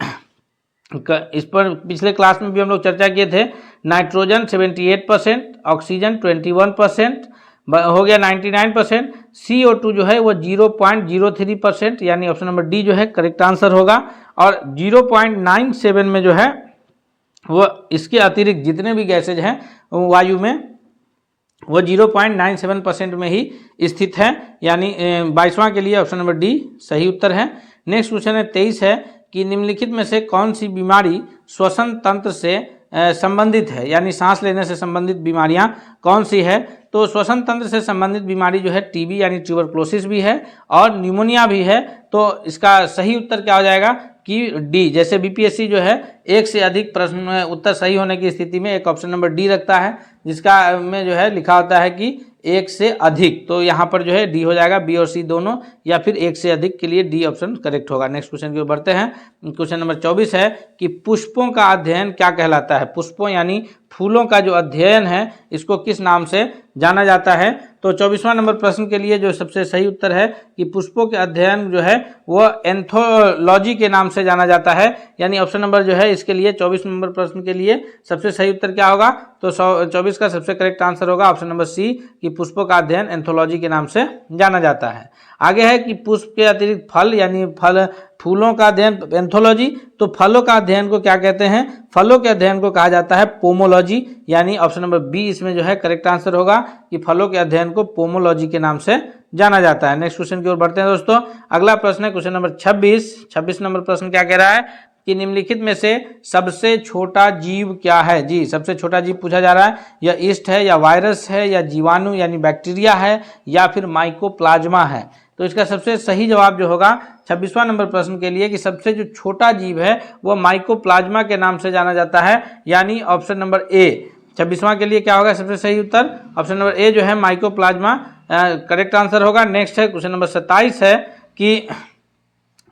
A: इस पर पिछले क्लास में भी हम लोग चर्चा किए थे, नाइट्रोजन 78%, ऑक्सीजन 21%, हो गया 99%, CO2 जो है वो 0.03%, यानी ऑप्शन नंबर डी जो है करेक्ट आंसर होगा। और 0.97 में जो है वो इसके अतिरिक्त जितने भी गैसेज हैं वायु में वो 0.97% में ही स्थित है, यानी 22वां के लिए ऑप्शन नंबर डी सही उत्तर है। नेक्स्ट क्वेश्चन है 23 है कि निम्नलिखित में से कौन सी बीमारी श्वसन तंत्र से संबंधित है, यानी सांस लेने से संबंधित बीमारियां कौन सी है। तो श्वसन तंत्र से संबंधित बीमारी जो है टीबी यानी ट्यूबरक्लोसिस भी है और न्यूमोनिया भी है। तो इसका सही उत्तर क्या हो जाएगा कि डी, जैसे बीपीएससी जो है एक से अधिक प्रश्न उत्तर सही होने की स्थिति में एक ऑप्शन नंबर डी रखता है, जिसका में जो है लिखा होता है कि एक से अधिक, तो यहाँ पर जो है डी हो जाएगा, बी और सी दोनों, या फिर एक से अधिक के लिए डी ऑप्शन करेक्ट होगा। नेक्स्ट क्वेश्चन की ओर बढ़ते हैं। क्वेश्चन नंबर 24 है कि पुष्पों का अध्ययन क्या कहलाता है। पुष्पों यानी फूलों का जो अध्ययन है इसको किस नाम से जाना जाता है। तो 24वां नंबर प्रश्न के लिए जो सबसे सही उत्तर है कि पुष्पों के अध्ययन जो है वह एंथोलॉजी के नाम से जाना जाता है, यानी ऑप्शन नंबर जो है इसके लिए 24 नंबर प्रश्न के लिए सबसे सही उत्तर क्या होगा, तो 24 का सबसे करेक्ट आंसर होगा ऑप्शन नंबर सी कि पुष्पों का अध्ययन एंथोलॉजी के नाम से जाना जाता है। आगे है कि पुष्प के अतिरिक्त फल यानी फूलों का अध्ययन एंथोलॉजी, तो फलों का अध्ययन को क्या कहते हैं, फलों के अध्ययन को कहा जाता है पोमोलॉजी, यानी ऑप्शन नंबर बी इसमें जो है करेक्ट आंसर होगा कि फलों के अध्ययन को पोमोलॉजी के नाम से जाना जाता है। नेक्स्ट क्वेश्चन की ओर बढ़ते हैं दोस्तों। अगला प्रश्न है क्वेश्चन नंबर 26 नंबर प्रश्न क्या कह रहा है कि निम्नलिखित में से सबसे छोटा जीव क्या है। जी, सबसे छोटा जीव पूछा जा रहा है, या ईस्ट है, या वायरस है, या जीवाणु यानी बैक्टीरिया है, या फिर माइकोप्लाज्मा है। तो इसका सबसे सही जवाब जो होगा 26वां नंबर प्रश्न के लिए कि सबसे जो छोटा जीव है वह माइकोप्लाज्मा के नाम से जाना जाता है, यानी ऑप्शन नंबर ए 26वां के लिए क्या होगा सबसे सही उत्तर, ऑप्शन नंबर ए जो है माइकोप्लाज्मा करेक्ट आंसर होगा। नेक्स्ट है क्वेश्चन नंबर 27 है कि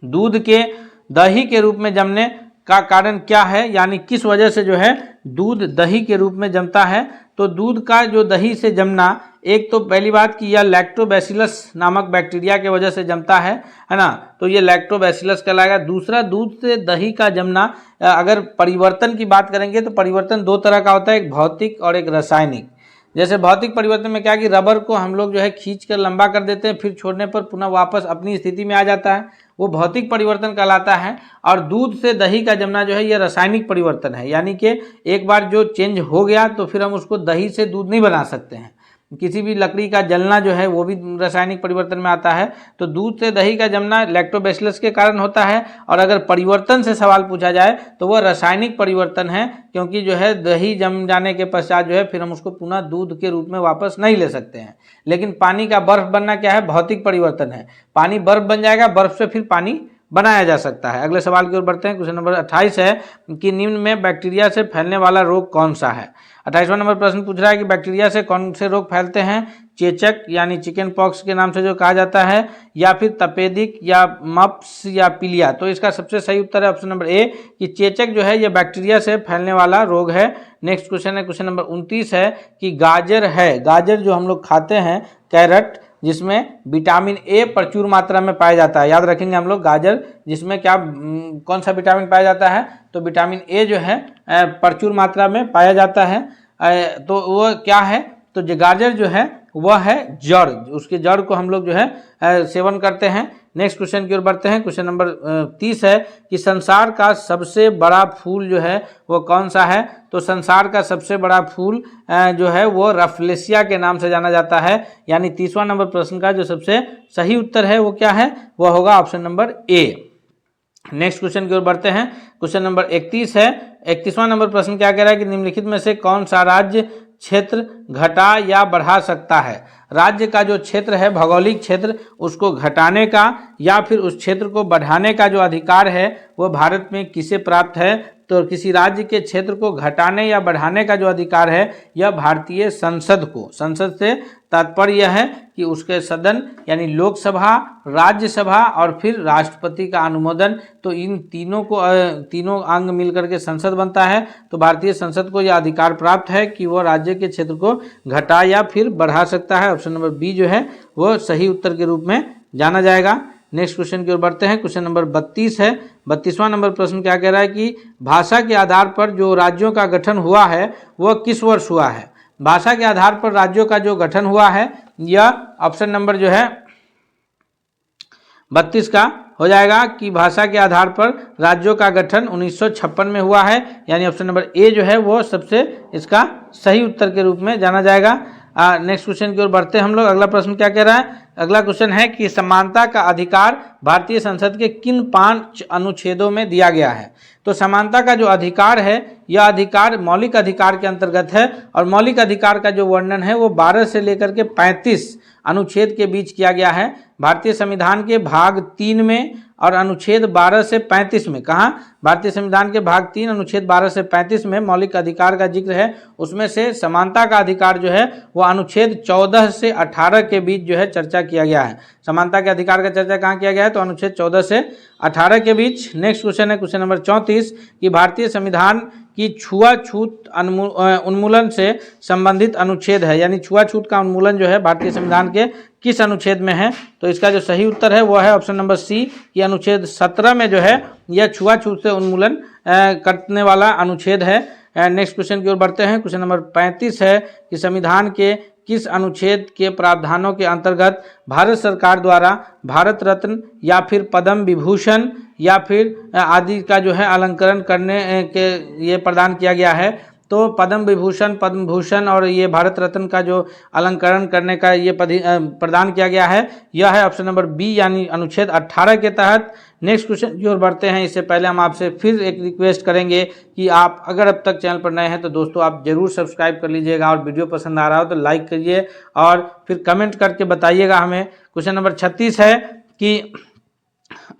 A: दूध के दही के रूप में जमने का कारण क्या है, यानी किस वजह से जो है दूध दही के रूप में जमता है। तो दूध का जो दही से जमना, एक तो पहली बात कि यह लैक्टोबैसिलस नामक बैक्टीरिया के वजह से जमता है ना, तो ये लैक्टोबैसिलस कहलाएगा। दूसरा, दूध से दही का जमना, अगर परिवर्तन की बात करेंगे तो परिवर्तन दो तरह का होता है, एक भौतिक और एक रासायनिक। जैसे भौतिक परिवर्तन में क्या कि रबर को हम लोग जो है खींच कर लंबा कर देते हैं, फिर छोड़ने पर पुनः वापस अपनी स्थिति में आ जाता है, वो भौतिक परिवर्तन कहलाता है। और दूध से दही का जमना जो है ये रासायनिक परिवर्तन है, यानी कि एक बार जो चेंज हो गया तो फिर हम उसको दही से दूध नहीं बना सकते हैं। किसी भी लकड़ी का जलना जो है वो भी रासायनिक परिवर्तन में आता है। तो दूध से दही का जमना लैक्टोबैसिलस के कारण होता है, और अगर परिवर्तन से सवाल पूछा जाए तो वह रासायनिक परिवर्तन है, क्योंकि जो है दही जम जाने के पश्चात जो है फिर हम उसको पुनः दूध के रूप में वापस नहीं ले सकते हैं। लेकिन पानी का बर्फ बनना क्या है, भौतिक परिवर्तन है, पानी बर्फ बन जाएगा, बर्फ से फिर पानी बनाया जा सकता है। अगले सवाल की ओर बढ़ते हैं। क्वेश्चन नंबर 28 है कि निम्न में बैक्टीरिया से फैलने वाला रोग कौन सा है। 28वां नंबर प्रश्न पूछ रहा है कि बैक्टीरिया से कौन से रोग फैलते हैं। चेचक यानी चिकन पॉक्स के नाम से जो कहा जाता है, या फिर तपेदिक, या मप्स, या पीलिया। तो इसका सबसे सही उत्तर है ऑप्शन नंबर ए कि चेचक जो है यह बैक्टीरिया से फैलने वाला रोग है। नेक्स्ट क्वेश्चन है क्वेश्चन नंबर 29 है कि गाजर है, गाजर जो हम लोग खाते हैं, कैरेट, जिसमें विटामिन ए प्रचुर मात्रा में पाया जाता है। याद रखेंगे हम लोग गाजर जिसमें क्या कौन सा विटामिन पाया जाता है, तो विटामिन ए जो है प्रचुर मात्रा में पाया जाता है। तो वो क्या है, तो जो गाजर जो है वह है जड़, उसके जड़ को हम लोग जो है सेवन करते हैं। नेक्स्ट क्वेश्चन की ओर बढ़ते हैं। क्वेश्चन नंबर 30 है कि संसार का सबसे बड़ा फूल जो है वो कौन सा है। तो संसार का सबसे बड़ा फूल जो है वो रफलेसिया के नाम से जाना जाता है, यानी 30वां नंबर प्रश्न का जो सबसे सही उत्तर है वो क्या है, वह होगा option number A. Next question की ओर बढ़ते हैं। क्वेश्चन नंबर 31 है। 31वां नंबर प्रश्न क्या कह रहा है कि निम्नलिखित में से कौन सा राज्य क्षेत्र घटा या बढ़ा सकता है। राज्य का जो क्षेत्र है, भौगोलिक क्षेत्र, उसको घटाने का या फिर उस क्षेत्र को बढ़ाने का जो अधिकार है वह भारत में किसे प्राप्त है। तो किसी राज्य के क्षेत्र को घटाने या बढ़ाने का जो अधिकार है यह भारतीय संसद को, संसद से तात्पर्य यह है कि उसके सदन यानी लोकसभा, राज्यसभा और फिर राष्ट्रपति का अनुमोदन, तो इन तीनों अंग मिलकर के संसद बनता है। तो भारतीय संसद को यह अधिकार प्राप्त है कि वह राज्य के क्षेत्र को घटा या फिर बढ़ा सकता है। ऑप्शन नंबर बी जो है वह सही उत्तर के रूप में जाना जाएगा। नेक्स्ट क्वेश्चन की ओर बढ़ते हैं। क्वेश्चन नंबर 32 है। 32वां नंबर प्रश्न क्या कह रहा है कि भाषा के आधार पर जो राज्यों का गठन हुआ है वह किस वर्ष हुआ है। भाषा के आधार पर राज्यों का जो गठन हुआ है यह ऑप्शन नंबर जो है 32 का हो जाएगा कि भाषा के आधार पर राज्यों का गठन 1956 में हुआ है, यानी ऑप्शन नंबर ए जो है वो सबसे इसका सही उत्तर के रूप में जाना जाएगा। नेक्स्ट क्वेश्चन की ओर बढ़ते हैं हम लोग। अगला प्रश्न क्या कह रहा है, अगला क्वेश्चन है कि समानता का अधिकार भारतीय संसद के किन 5 अनुच्छेदों में दिया गया है। तो समानता का जो अधिकार है यह अधिकार मौलिक अधिकार के अंतर्गत है, और मौलिक अधिकार का जो वर्णन है वो 12 से लेकर के 35 अनुच्छेद के बीच किया गया है। भारतीय संविधान के भाग 3 में और अनुच्छेद 12 से 35 में, कहाँ, भारतीय संविधान के भाग 3 अनुच्छेद 12 से 35 में मौलिक अधिकार का जिक्र है। उसमें से समानता का अधिकार जो है वो अनुच्छेद 14 से 18 के बीच जो है चर्चा किया गया है। समानता के अधिकार का चर्चा कहाँ किया गया है, तो अनुच्छेद 14 से 18 के बीच। नेक्स्ट क्वेश्चन है क्वेश्चन नंबर 34 कि भारतीय संविधान की छुआछूत उन्मूलन से संबंधित अनुच्छेद है, यानी छुआछूत का उन्मूलन जो है भारतीय संविधान के किस अनुच्छेद में है। तो इसका जो सही उत्तर है वो है ऑप्शन नंबर सी कि अनुच्छेद 17 में जो है यह छुआछूत से उन्मूलन करने वाला अनुच्छेद है। नेक्स्ट क्वेश्चन की ओर बढ़ते हैं। क्वेश्चन नंबर 35 है कि संविधान के किस अनुच्छेद के प्रावधानों के अंतर्गत भारत सरकार द्वारा भारत रत्न या फिर पद्म विभूषण या फिर आदि का जो है अलंकरण करने के ये प्रदान किया गया है। तो पद्म विभूषण, पद्म भूषण और ये भारत रत्न का जो अलंकरण करने का ये प्रदान किया गया है, यह है ऑप्शन नंबर बी यानी अनुच्छेद 18 के तहत। नेक्स्ट क्वेश्चन की ओर बढ़ते हैं। इससे पहले हम आपसे फिर एक रिक्वेस्ट करेंगे कि आप अगर अब तक चैनल पर नए हैं तो दोस्तों आप जरूर सब्सक्राइब कर लीजिएगा, और वीडियो पसंद आ रहा हो तो लाइक करिए और फिर कमेंट करके बताइएगा हमें। क्वेश्चन नंबर 36 है कि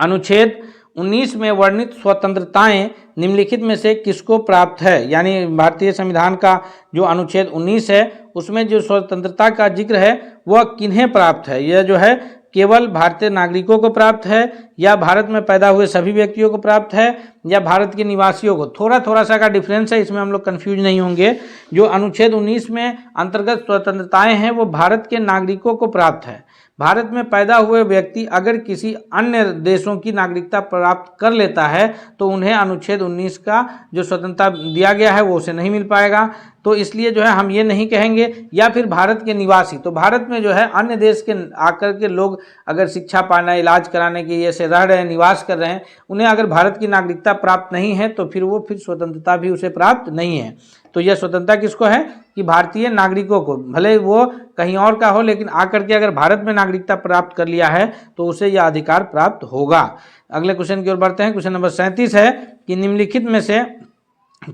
A: अनुच्छेद 19 में वर्णित स्वतंत्रताएं निम्नलिखित में से किसको प्राप्त है, यानी भारतीय संविधान का जो अनुच्छेद 19 है उसमें जो स्वतंत्रता का जिक्र है वह किन्हें प्राप्त है। यह जो है केवल भारतीय नागरिकों को प्राप्त है, या भारत में पैदा हुए सभी व्यक्तियों को प्राप्त है, या भारत के निवासियों को। थोड़ा थोड़ा सा का डिफरेंस है, इसमें हम लोग कंफ्यूज नहीं होंगे। जो अनुच्छेद 19 में अंतर्गत स्वतंत्रताएं हैं वो भारत के नागरिकों को प्राप्त है। भारत में पैदा हुए व्यक्ति अगर किसी अन्य देशों की नागरिकता प्राप्त कर लेता है तो उन्हें अनुच्छेद 19 का जो स्वतंत्रता दिया गया है वो उसे नहीं मिल पाएगा। तो इसलिए जो है हम ये नहीं कहेंगे, या फिर भारत के निवासी, तो भारत में जो है अन्य देश के आकर के लोग अगर शिक्षा पाना, इलाज कराने के लिए से रह रहे हैं, निवास कर रहे हैं, उन्हें अगर भारत की नागरिकता प्राप्त नहीं है तो फिर वो स्वतंत्रता भी उसे प्राप्त नहीं है। तो यह स्वतंत्रता किसको है कि भारतीय नागरिकों को, भले वो कहीं और का हो लेकिन आकर के अगर भारत में नागरिकता प्राप्त कर लिया है तो उसे यह अधिकार प्राप्त होगा। अगले क्वेश्चन की ओर बढ़ते हैं। क्वेश्चन नंबर 37 है कि निम्नलिखित में से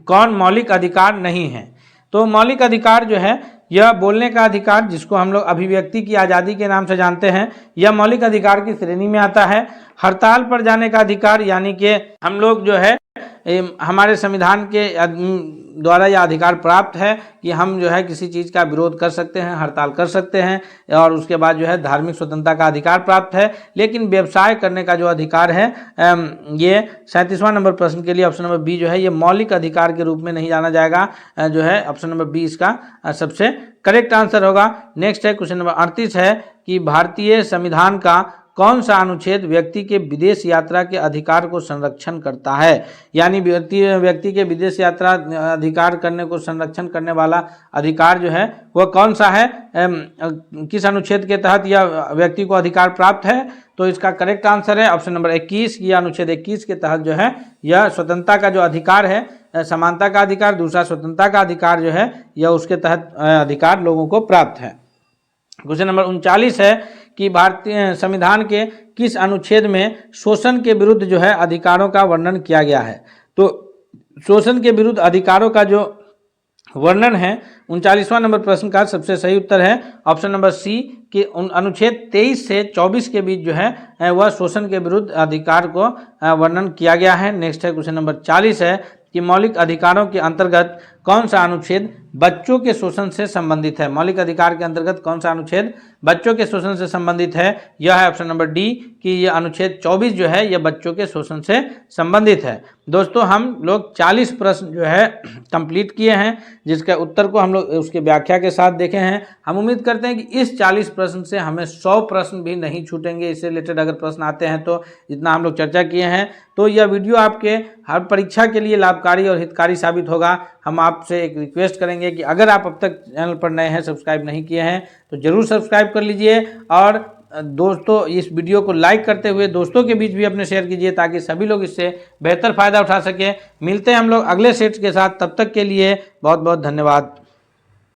A: कौन मौलिक अधिकार नहीं है। तो मौलिक अधिकार जो है यह बोलने का अधिकार, जिसको हम लोग अभिव्यक्ति की आज़ादी के नाम से जानते हैं, यह मौलिक अधिकार की श्रेणी में आता है। हड़ताल पर जाने का अधिकार, यानी कि हम लोग जो है हमारे संविधान के द्वारा यह अधिकार प्राप्त है कि हम जो है किसी चीज़ का विरोध कर सकते हैं, हड़ताल कर सकते हैं, और उसके बाद जो है धार्मिक स्वतंत्रता का अधिकार प्राप्त है। लेकिन व्यवसाय करने का जो अधिकार है, ये 37वां नंबर प्रश्न के लिए ऑप्शन नंबर बी जो है ये मौलिक अधिकार के रूप में नहीं जाना जाएगा। जो है ऑप्शन नंबर बी इसका सबसे करेक्ट आंसर होगा। नेक्स्ट है क्वेश्चन नंबर 38 है कि भारतीय संविधान का कौन सा अनुच्छेद व्यक्ति के विदेश यात्रा के अधिकार को संरक्षण करता है, यानी व्यक्ति के विदेश यात्रा अधिकार करने को संरक्षण करने वाला अधिकार जो है वह कौन सा है, किस अनुच्छेद के तहत यह व्यक्ति को अधिकार प्राप्त है। तो इसका करेक्ट आंसर है ऑप्शन नंबर 21, यह अनुच्छेद 21 के तहत जो है यह स्वतंत्रता का जो अधिकार है, समानता का अधिकार, दूसरा स्वतंत्रता का अधिकार जो है यह उसके तहत अधिकार लोगों को प्राप्त है। क्वेश्चन नंबर 39 है कि भारतीय संविधान के किस अनुच्छेद में शोषण के विरुद्ध जो है अधिकारों का वर्णन किया गया है। तो शोषण के विरुद्ध अधिकारों का जो वर्णन है 39वां नंबर प्रश्न का सबसे सही उत्तर है ऑप्शन नंबर सी कि अनुच्छेद 23 से 24 के बीच जो है वह शोषण के विरुद्ध अधिकार को वर्णन किया गया है। नेक्स्ट है क्वेश्चन नंबर 40 है कि मौलिक अधिकारों के अंतर्गत कौन सा अनुच्छेद बच्चों के शोषण से संबंधित है। मौलिक अधिकार के अंतर्गत कौन सा अनुच्छेद बच्चों के शोषण से संबंधित है, यह है ऑप्शन नंबर डी कि यह अनुच्छेद 24 जो है यह बच्चों के शोषण से संबंधित है। दोस्तों हम लोग 40 प्रश्न जो है कंप्लीट किए हैं, जिसके उत्तर को हम लोग उसके व्याख्या के साथ देखे हैं। हम उम्मीद करते हैं कि इस 40 प्रश्न से हमें 100 प्रश्न भी नहीं छूटेंगे। इससे रिलेटेड अगर प्रश्न आते हैं तो जितना हम लोग चर्चा किए हैं, तो यह वीडियो आपके हर परीक्षा के लिए लाभकारी और हितकारी साबित होगा। हम आपसे एक रिक्वेस्ट करेंगे कि अगर आप अब तक चैनल पर नए हैं, सब्सक्राइब नहीं किए हैं, तो जरूर सब्सक्राइब कर लीजिए, और दोस्तों इस वीडियो को लाइक करते हुए दोस्तों के बीच भी अपने शेयर कीजिए ताकि सभी लोग इससे बेहतर फ़ायदा उठा सकें। मिलते हैं हम लोग अगले सेट के साथ, तब तक के लिए बहुत बहुत धन्यवाद।